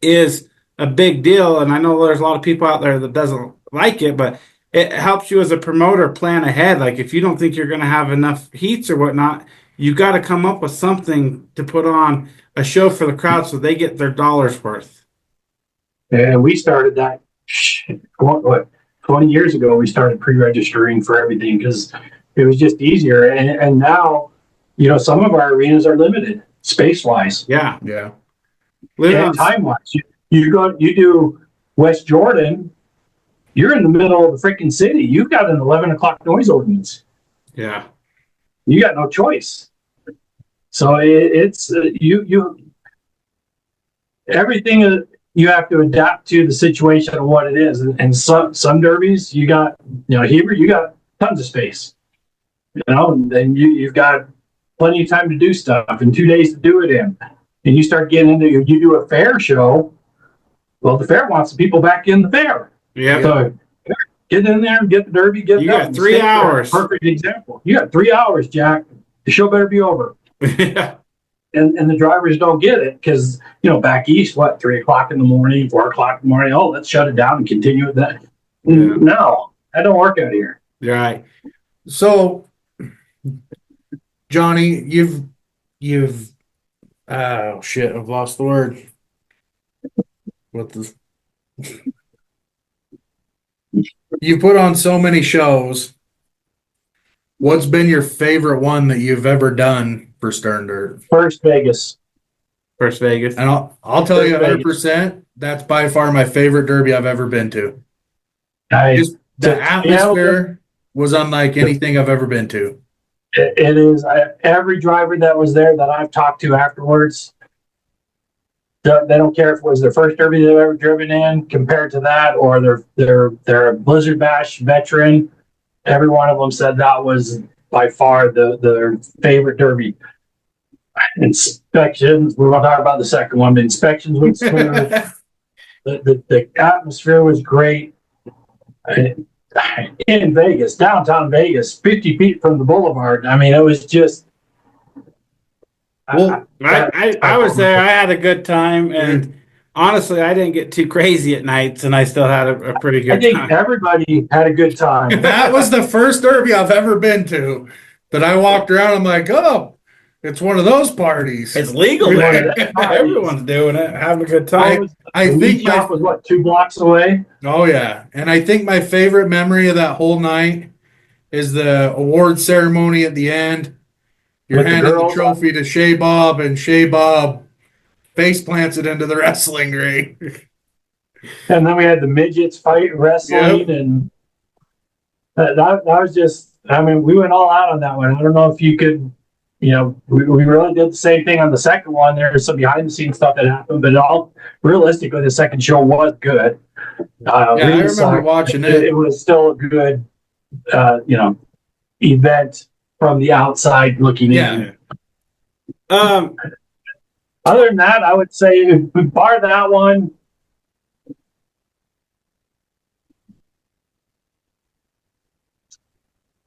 is a big deal. And I know there's a lot of people out there that doesn't like it, but it helps you as a promoter plan ahead. Like if you don't think you're going to have enough heats or whatnot, you got to come up with something to put on a show for the crowd so they get their dollars worth. And we started that 20 years ago. We started pre-registering for everything because it was just easier. And now, some of our arenas are limited space-wise. Yeah. Yeah. And time-wise. You do West Jordan, you're in the middle of the freaking city. You've got an 11 o'clock noise ordinance. Yeah. you got no choice. So it's you everything you have to adapt to the situation of what it is. And some derbies, you got, Heber, you got tons of space, and then you've got plenty of time to do stuff and 2 days to do it in. And you start getting into, you do a fair show. Well, the fair wants the people back in the fair. Yeah. So get in there and get the derby, get You it got 3 hours. Perfect example. You got 3 hours, Jack. The show better be over. Yeah. And the drivers don't get it because, back east, 3 o'clock in the morning, 4 o'clock in the morning, oh, let's shut it down and continue with that. Yeah. No, that don't work out here. Right. So, Johnny, you've oh shit, I've lost the word. What the You put on so many shows. What's been your favorite one that you've ever done for Stern Dirt? First Vegas. And And I'll tell you 100%, that's by far my favorite derby I've ever been to. Just the atmosphere was unlike anything I've ever been to. It is. Every driver that was there that I've talked to afterwards, they don't care if it was their first derby they've ever driven in compared to that, or they're a Blizzard Bash veteran. Every one of them said that was by far their favorite derby. Inspections, we won't talk about the second one, but inspections was smooth. The atmosphere was great. In Vegas, downtown Vegas, 50 feet from the boulevard. I mean, it was just. Well, I was there. I had a good time, and honestly, I didn't get too crazy at nights, and I still had a pretty good I think time. everybody had a good time. That was the first derby I've ever been to that I walked around. I'm like, oh, it's one of those parties. It's legal there. Everyone's doing it, having a good time. I the think meat shop was 2 blocks away. Oh yeah, and I think my favorite memory of that whole night is the award ceremony at the end. You're With the handing the girls. trophy to Shea Bob, and Shea Bob face plants it into the wrestling ring. And then we had the midgets fight wrestling, and that was just. I mean, we went all out on that one. I don't know if you could. We really did the same thing on the second one. There was some behind the scenes stuff that happened, but all realistically, the second show was good. I remember watching it. It was still a good, event from the outside looking in. Other than that, I would say, if we bar that one,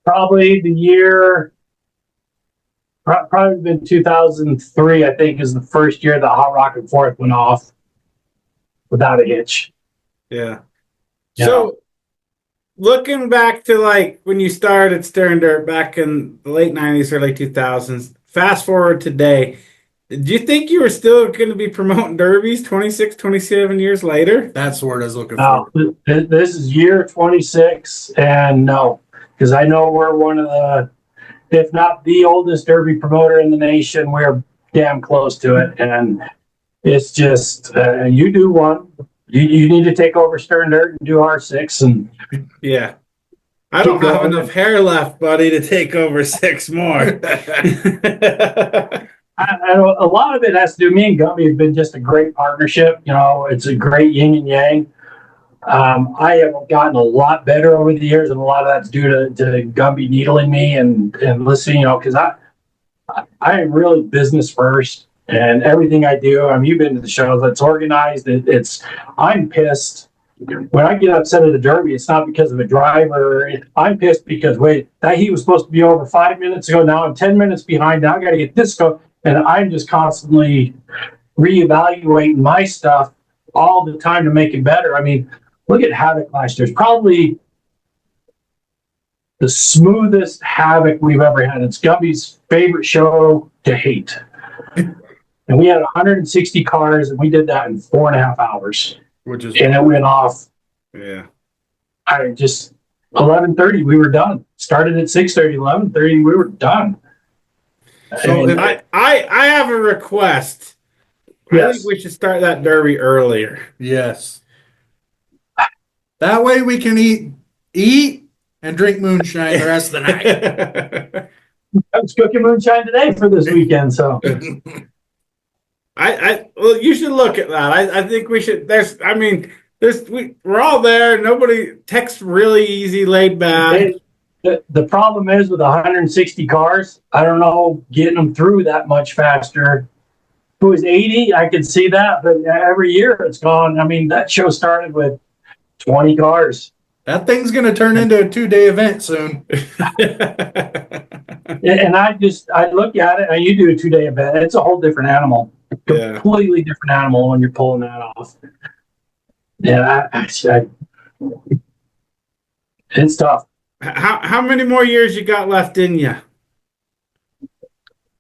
probably the year. Probably been 2003, I think, is the first year the Hot Rocket Fourth went off without a hitch. Yeah. So, looking back to when you started Stern Dirt back in the late 90s, early 2000s, fast forward today, do you think you were still going to be promoting derbies 26, 27 years later? That's the word I was looking for. This is year 26, and no, because I know we're one of the, if not the oldest derby promoter in the nation. We're damn close to it, and it's just you do one. You need to take over Stern Dirt and do R6, and yeah, I don't have enough hair left, buddy, to take over 6 more. A lot of it has to do. Me and Gumby have been just a great partnership. It's a great yin and yang. I have gotten a lot better over the years, and a lot of that's due to Gumby needling me and listening. Because I am really business first, and everything I do. You've been to the shows. It's organized. I'm pissed when I get upset at the derby. It's not because of a driver. I'm pissed because that heat was supposed to be over 5 minutes ago. Now I'm 10 minutes behind. Now I got to get this go, and I'm just constantly reevaluating my stuff all the time to make it better. Look at Havoc last year. It's probably the smoothest Havoc we've ever had. It's Gumby's favorite show to hate. And we had 160 cars, and we did that in 4.5 hours. And it went off. Yeah. 11:30, we were done. Started at 6:30, 11:30, we were done. So I have a request. Yes. I think we should start that derby earlier. Yes. That way we can eat and drink moonshine the rest of the night. I was cooking moonshine today for this weekend, so. Well, you should look at that. I think we should. We're all there. Nobody Tech's really easy, laid back. The problem is with 160 cars, I don't know getting them through that much faster. If it was 80, I could see that, but every year it's gone. I mean, that show started with 20 cars. That thing's going to turn into a 2-day event soon. And I look at it, and you do a 2-day event. It's a whole different animal, completely different animal when you're pulling that off. Yeah, it's tough. How many more years you got left in you?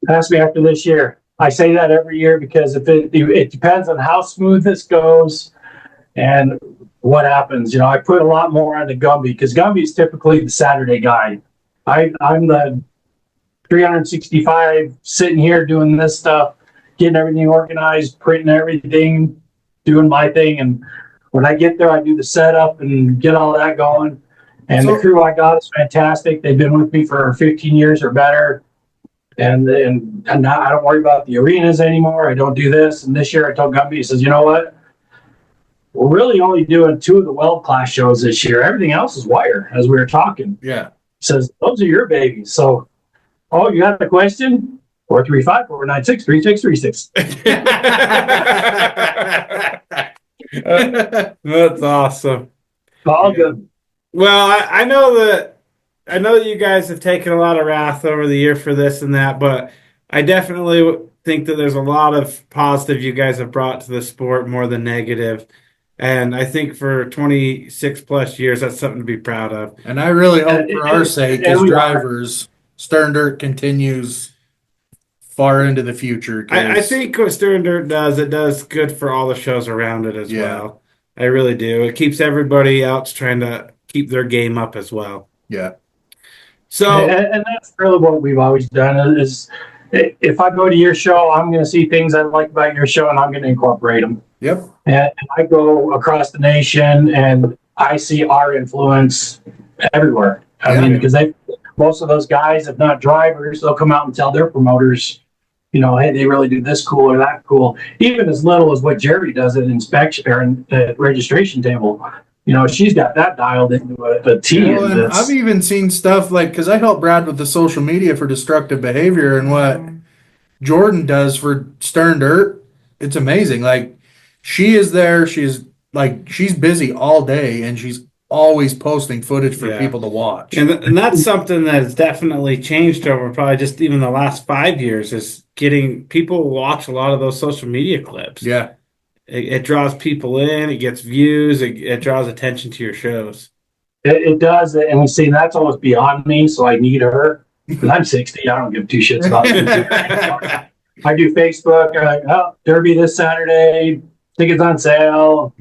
Ask me after this year. I say that every year because if it depends on how smooth this goes and what happens. I put a lot more on the Gumby because Gumby is typically the Saturday guy. I'm the 365 sitting here doing this stuff, getting everything organized, printing everything, doing my thing. And when I get there, I do the setup and get all that going. And the crew I got is fantastic. They've been with me for 15 years or better. And now I don't worry about the arenas anymore. I don't do this. And this year I told Gumby, he says, you know what? We're really only doing 2 of the Weld class shows this year. Everything else is wire, as we were talking. Yeah. He says, those are your babies. So, you got a question? 435-496-3636. That's awesome. All good. Well, I know you guys have taken a lot of wrath over the year for this and that, but I definitely think that there's a lot of positive you guys have brought to the sport more than negative. And I think for 26 plus years, that's something to be proud of. And I really hope for our sake as drivers, Stern Dirt continues far into the future. I think what Stirrin Dirt does, it does good for all the shows around it as well. I really do. It keeps everybody else trying to keep their game up as well. Yeah. So, and that's really what we've always done is if I go to your show, I'm going to see things I like about your show and I'm going to incorporate them. Yep. And I go across the nation and I see our influence everywhere. I mean, because most of those guys, if not drivers, they'll come out and tell their promoters, hey, they really do this cool or that cool. Even as little as what Jerry does at inspection or at registration table. She's got that dialed into a T. I've even seen stuff because I help Brad with the social media for destructive behavior, and what Jordan does for Stern Dirt, it's amazing. She is there. She's busy all day, and she's always posting footage for people to watch. And that's something that has definitely changed over probably just even the last 5 years is getting people watch a lot of those social media clips. Yeah. It draws people in, it gets views, it draws attention to your shows. It does, and see, that's almost beyond me, so I need her. Because I'm 60, I don't give 2 shits about it. I do Facebook, Derby this Saturday, tickets on sale.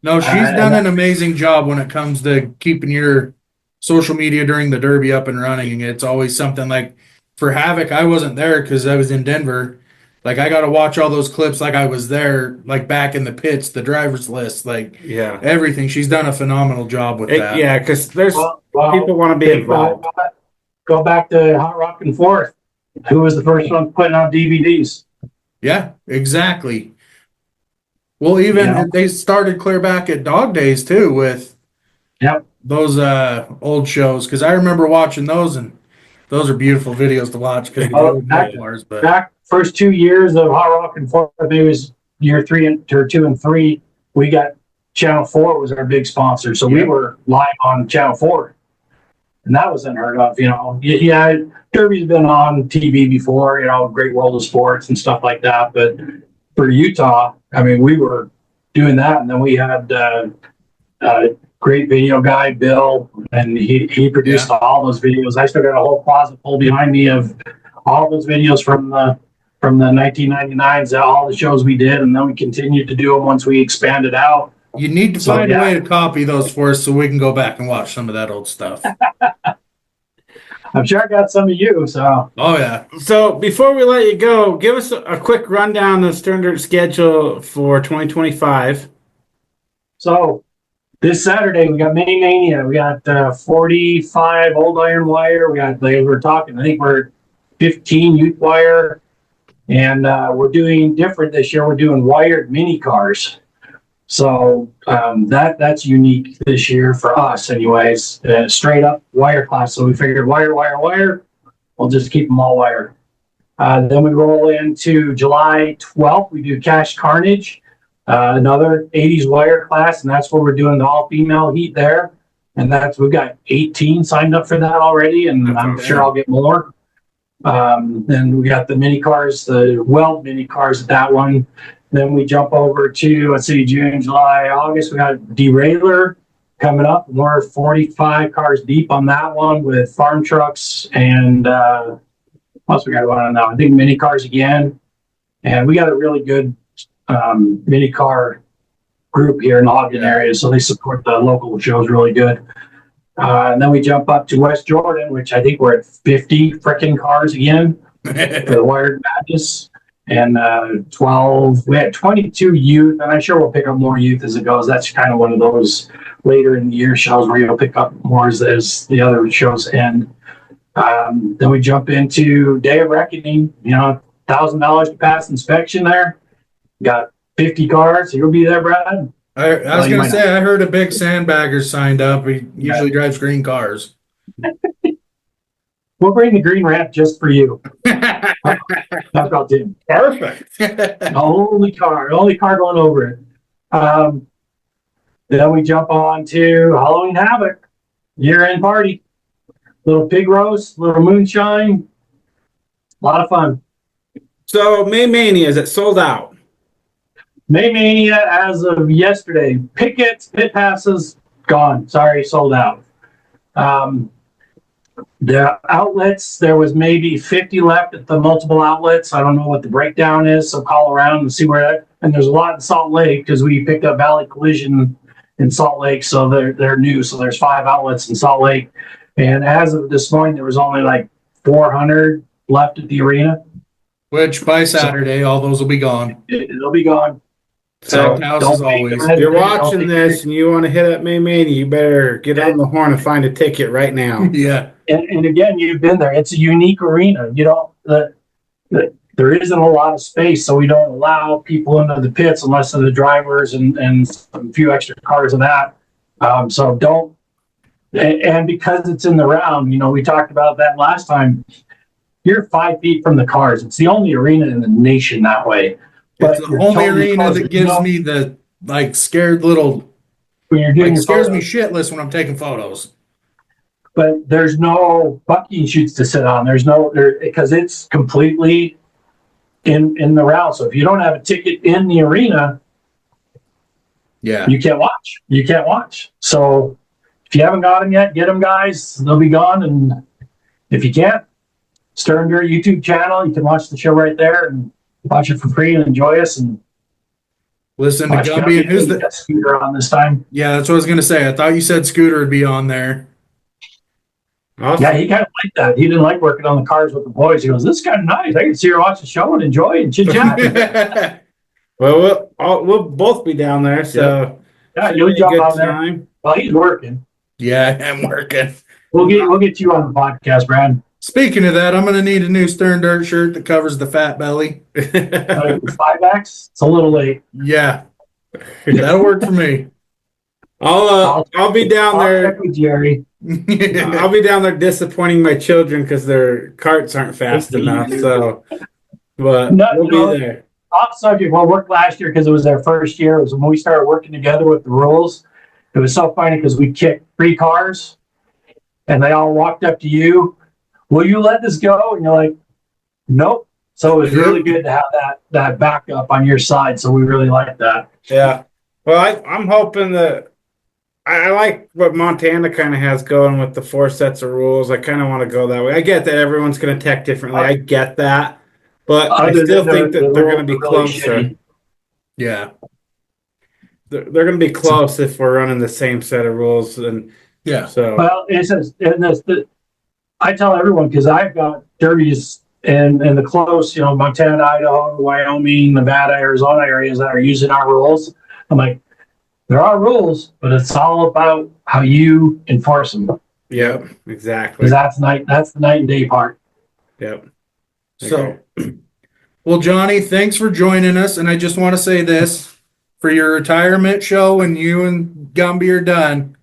No, she's done an amazing job when it comes to keeping your social media during the Derby up and running. It's always something for Havoc, I wasn't there because I was in Denver. I got to watch all those clips I was there, back in the pits, the driver's list, everything. She's done a phenomenal job with that. Yeah, because there's people want to be involved. Go back to Hot Rockin' Fourth. Who was the first one putting out DVDs? Yeah, exactly. Well, even they started clear back at Dog Days, too, with those old shows. Because I remember watching those, and those are beautiful videos to watch. Back first 2 years of Hot Rockin' Fourth, I think it was year 2 and 3, we got Channel 4 was our big sponsor. So we were live on Channel 4. And that was unheard of, Yeah, Derby's been on TV before, Great World of Sports and stuff like that. But for Utah, we were doing that. And then we had a great video guy, Bill, and he produced all those videos. I still got a whole closet full behind me of all those videos from the 1999s, all the shows we did, and then we continued to do them once we expanded out. You need to find a way to copy those for us so we can go back and watch some of that old stuff. I'm sure I got some of you, so. Oh, yeah. So before we let you go, give us a quick rundown of Stern Dirt's schedule for 2025. So This Saturday, we got May Mania. We got 45 old iron wire. We're talking, I think we're 15 youth wire. And we're doing different this year. We're doing wired mini cars. So that's unique this year for us anyways. Straight up wire class. So we figured wire. We'll just keep them all wired. Then we roll into July 12th. We do Cash Carnage, another 80s wire class, and that's where we're doing the all-female heat there. And we've got 18 signed up for that already, and I'm sure I'll get more. Then we got the mini cars, the weld mini cars at that one. Then we jump over to, let's see, June, July, August. We got Derailer coming up. We're 45 cars deep on that one with farm trucks and what else we got going on now? I think mini cars again. And we got a really good mini car group here in the Ogden area, so they support the local shows really good. And then we jump up to West Jordan, which I think we're at 50 frickin' cars again for the Wired Madness. And 12, we had 22 youth, and I'm sure we'll pick up more youth as it goes. That's kind of one of those later in the year shows where you'll pick up more as the other shows end. Then we jump into Day of Reckoning, $1,000 to pass inspection there. Got 50 cars, so you'll be there, Brad. I was going to say, I heard a big sandbagger signed up. He usually drives green cars. We'll bring the green ramp just for you. That's about it. Perfect. Only car going over it. Then we jump on to Halloween Havoc, year-end party. Little pig roast, little moonshine. A lot of fun. So May Mania, is it sold out? May Mania as of yesterday. Pit passes, gone. Sorry, sold out. The outlets, there was maybe 50 left at the multiple outlets. I don't know what the breakdown is, so call around and see where and there's a lot in Salt Lake because we picked up Valley Collision in Salt Lake, so they're new. So there's 5 outlets in Salt Lake. And as of this morning, there was only like 400 left at the arena. Which by Saturday, all those will be gone. It'll be gone. So house as always. If you're watching this and you want to hit up May Mania, you better get on the horn and find a ticket right now. Yeah. And again, you've been there. It's a unique arena. There isn't a lot of space, so we don't allow people into the pits unless they're the drivers and a few extra cars of that. So don't. And because it's in the round, we talked about that last time. You're 5 feet from the cars. It's the only arena in the nation that way. It's the only arena that gives me the scared little. When you're doing scares me shitless when I'm taking photos. But there's no bucking chutes to sit on. Because it's completely in the round. So if you don't have a ticket in the arena, you can't watch. You can't watch. So if you haven't got them yet, get them, guys. They'll be gone. And if you can't, Stirrin YouTube channel. You can watch the show right there and watch it for free and enjoy us. And listen to Gumby. And who's the Scooter on this time? Yeah, that's what I was going to say. I thought you said Scooter would be on there. Awesome. Yeah, he kind of liked that. He didn't like working on the cars with the boys. He goes, "This is kind of nice. I can see her watch the show and enjoy and chit chat." Well, we'll both be down there. So yeah, you'll jump on there. Well, he's working. Yeah, I'm working. We'll get you on the podcast, Brad. Speaking of that, I'm going to need a new Stirrin Dirt shirt that covers the fat belly. 5X? It's a little late. Yeah. That'll work for me. I'll be down there. Check with Jerry. I'll be down there disappointing my children because their carts aren't fast enough. So, but we'll be there. Off subject. Well, worked last year because it was their first year. It was when we started working together with the rules. It was so funny because we kicked 3 cars, and they all walked up to you. Will you let this go? And you're like, nope. So it was really good to have that backup on your side. So we really like that. Yeah. Well, I'm hoping that I like what Montana kind of has going with the 4 sets of rules. I kind of want to go that way. I get that everyone's going to tech differently. I get that. But I still think that they're going to be closer. Yeah. They're going to be close if we're running the same set of rules. And yeah. So well, it says, I tell everyone because I've got derbies in the close, Montana, Idaho, Wyoming, Nevada, Arizona areas that are using our rules. I'm like, there are rules, but it's all about how you enforce them. Yep, exactly. Because that's the night and day part. Yep. So, well, Johnny, thanks for joining us. And I just want to say this for your retirement show when you and Gumby are done.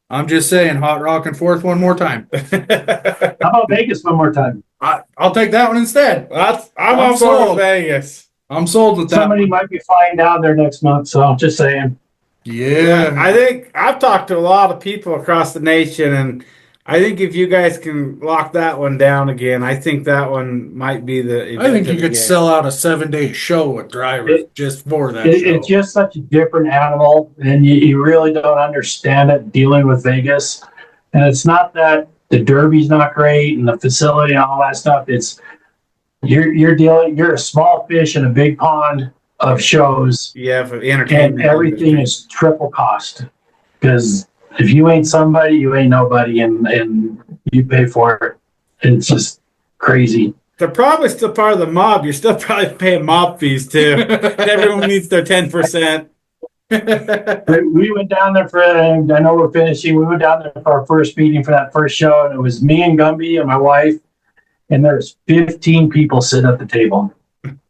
I'm just saying, Hot Rockin' Fourth one more time. How about Vegas one more time? I'll take that one instead. I'm on board sold. with Vegas. I'm sold with that. Somebody one. might be flying down there next month, so I'm just saying. Yeah. I think I've talked to a lot of people across the nation, and I think if you guys can lock that one down again, I think that one might be the event I think of you the could game. sell out a 7-day show with drivers just for that show. It's just such a different animal, and you really don't understand it dealing with Vegas. And it's not that the Derby's not great and the facility and all that stuff. It's you're a small fish in a big pond of shows, Yeah, for the entertainment and everything industry. is triple cost. Because if you ain't somebody, you ain't nobody, and you pay for it. It's just crazy. They're probably still part of the mob. You're still probably paying mob fees too. Everyone needs their 10%. We went down there for, I know we're finishing, we went down there for our first meeting for that first show, and it was me and Gumby and my wife, and there's 15 people sitting at the table.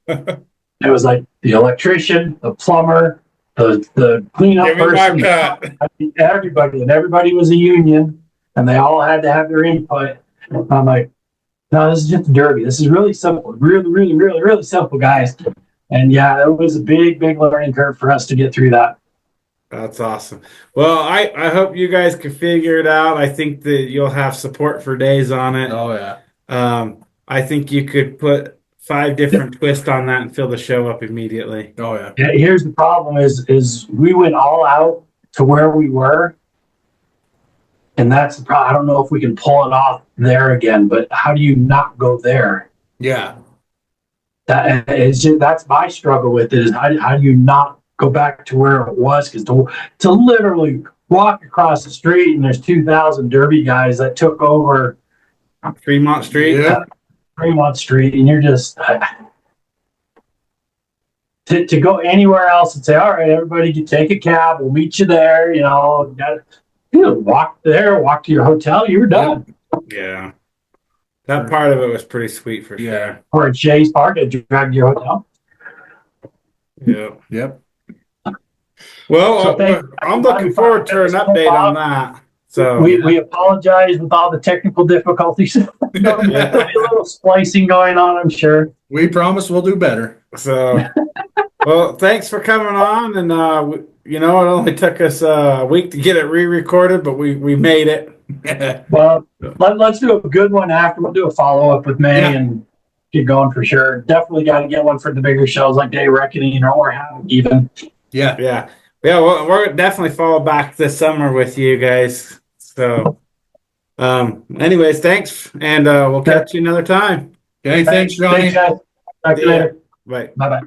It was like the electrician, the plumber, the cleanup Give me my person, cut. everybody, and everybody was a union, and they all had to have their input. I'm like, no, this is just a derby. This is really simple, really simple, guys. And yeah, it was a big learning curve for us to get through that. That's awesome. Well, I hope you guys can figure it out. I think that you'll have support for days on it. Oh, yeah. I think you could put 5 different twists on that and fill the show up immediately. Oh, yeah. Yeah, here's the problem is we went all out to where we were. And that's the problem. I don't know if we can pull it off there again, but how do you not go there? Yeah. That is just, that's my struggle with it, is how do you not go back to where it was? Because to literally walk across the street and there's 2,000 derby guys that took over Fremont Street. Yeah. Fremont Street, and you're just to go anywhere else and say, all right, everybody, you take a cab, we'll meet you there. Walk there, walk to your hotel, you're done. Yeah. That part of it was pretty sweet for Yeah. Or at Shay's Park, I drive to your hotel. sure. Yeah. Yep. Well, So I'm looking forward to an update on that. So We apologize with all the technical difficulties. There'll be a little splicing going on, I'm sure. We promise we'll do better. well, thanks for coming on, and it only took us a week to get it re-recorded, but we made it. Well, let's do a good one after. We'll do a follow-up with May and get going for sure. Definitely got to get one for the bigger shows like Day Reckoning or Havoc even. Yeah. Well, we're definitely follow back this summer with you guys. So, anyways, thanks, and we'll catch you another time. Okay, thanks, Johnny. Thanks, guys. Talk to you later. Bye. Bye-bye.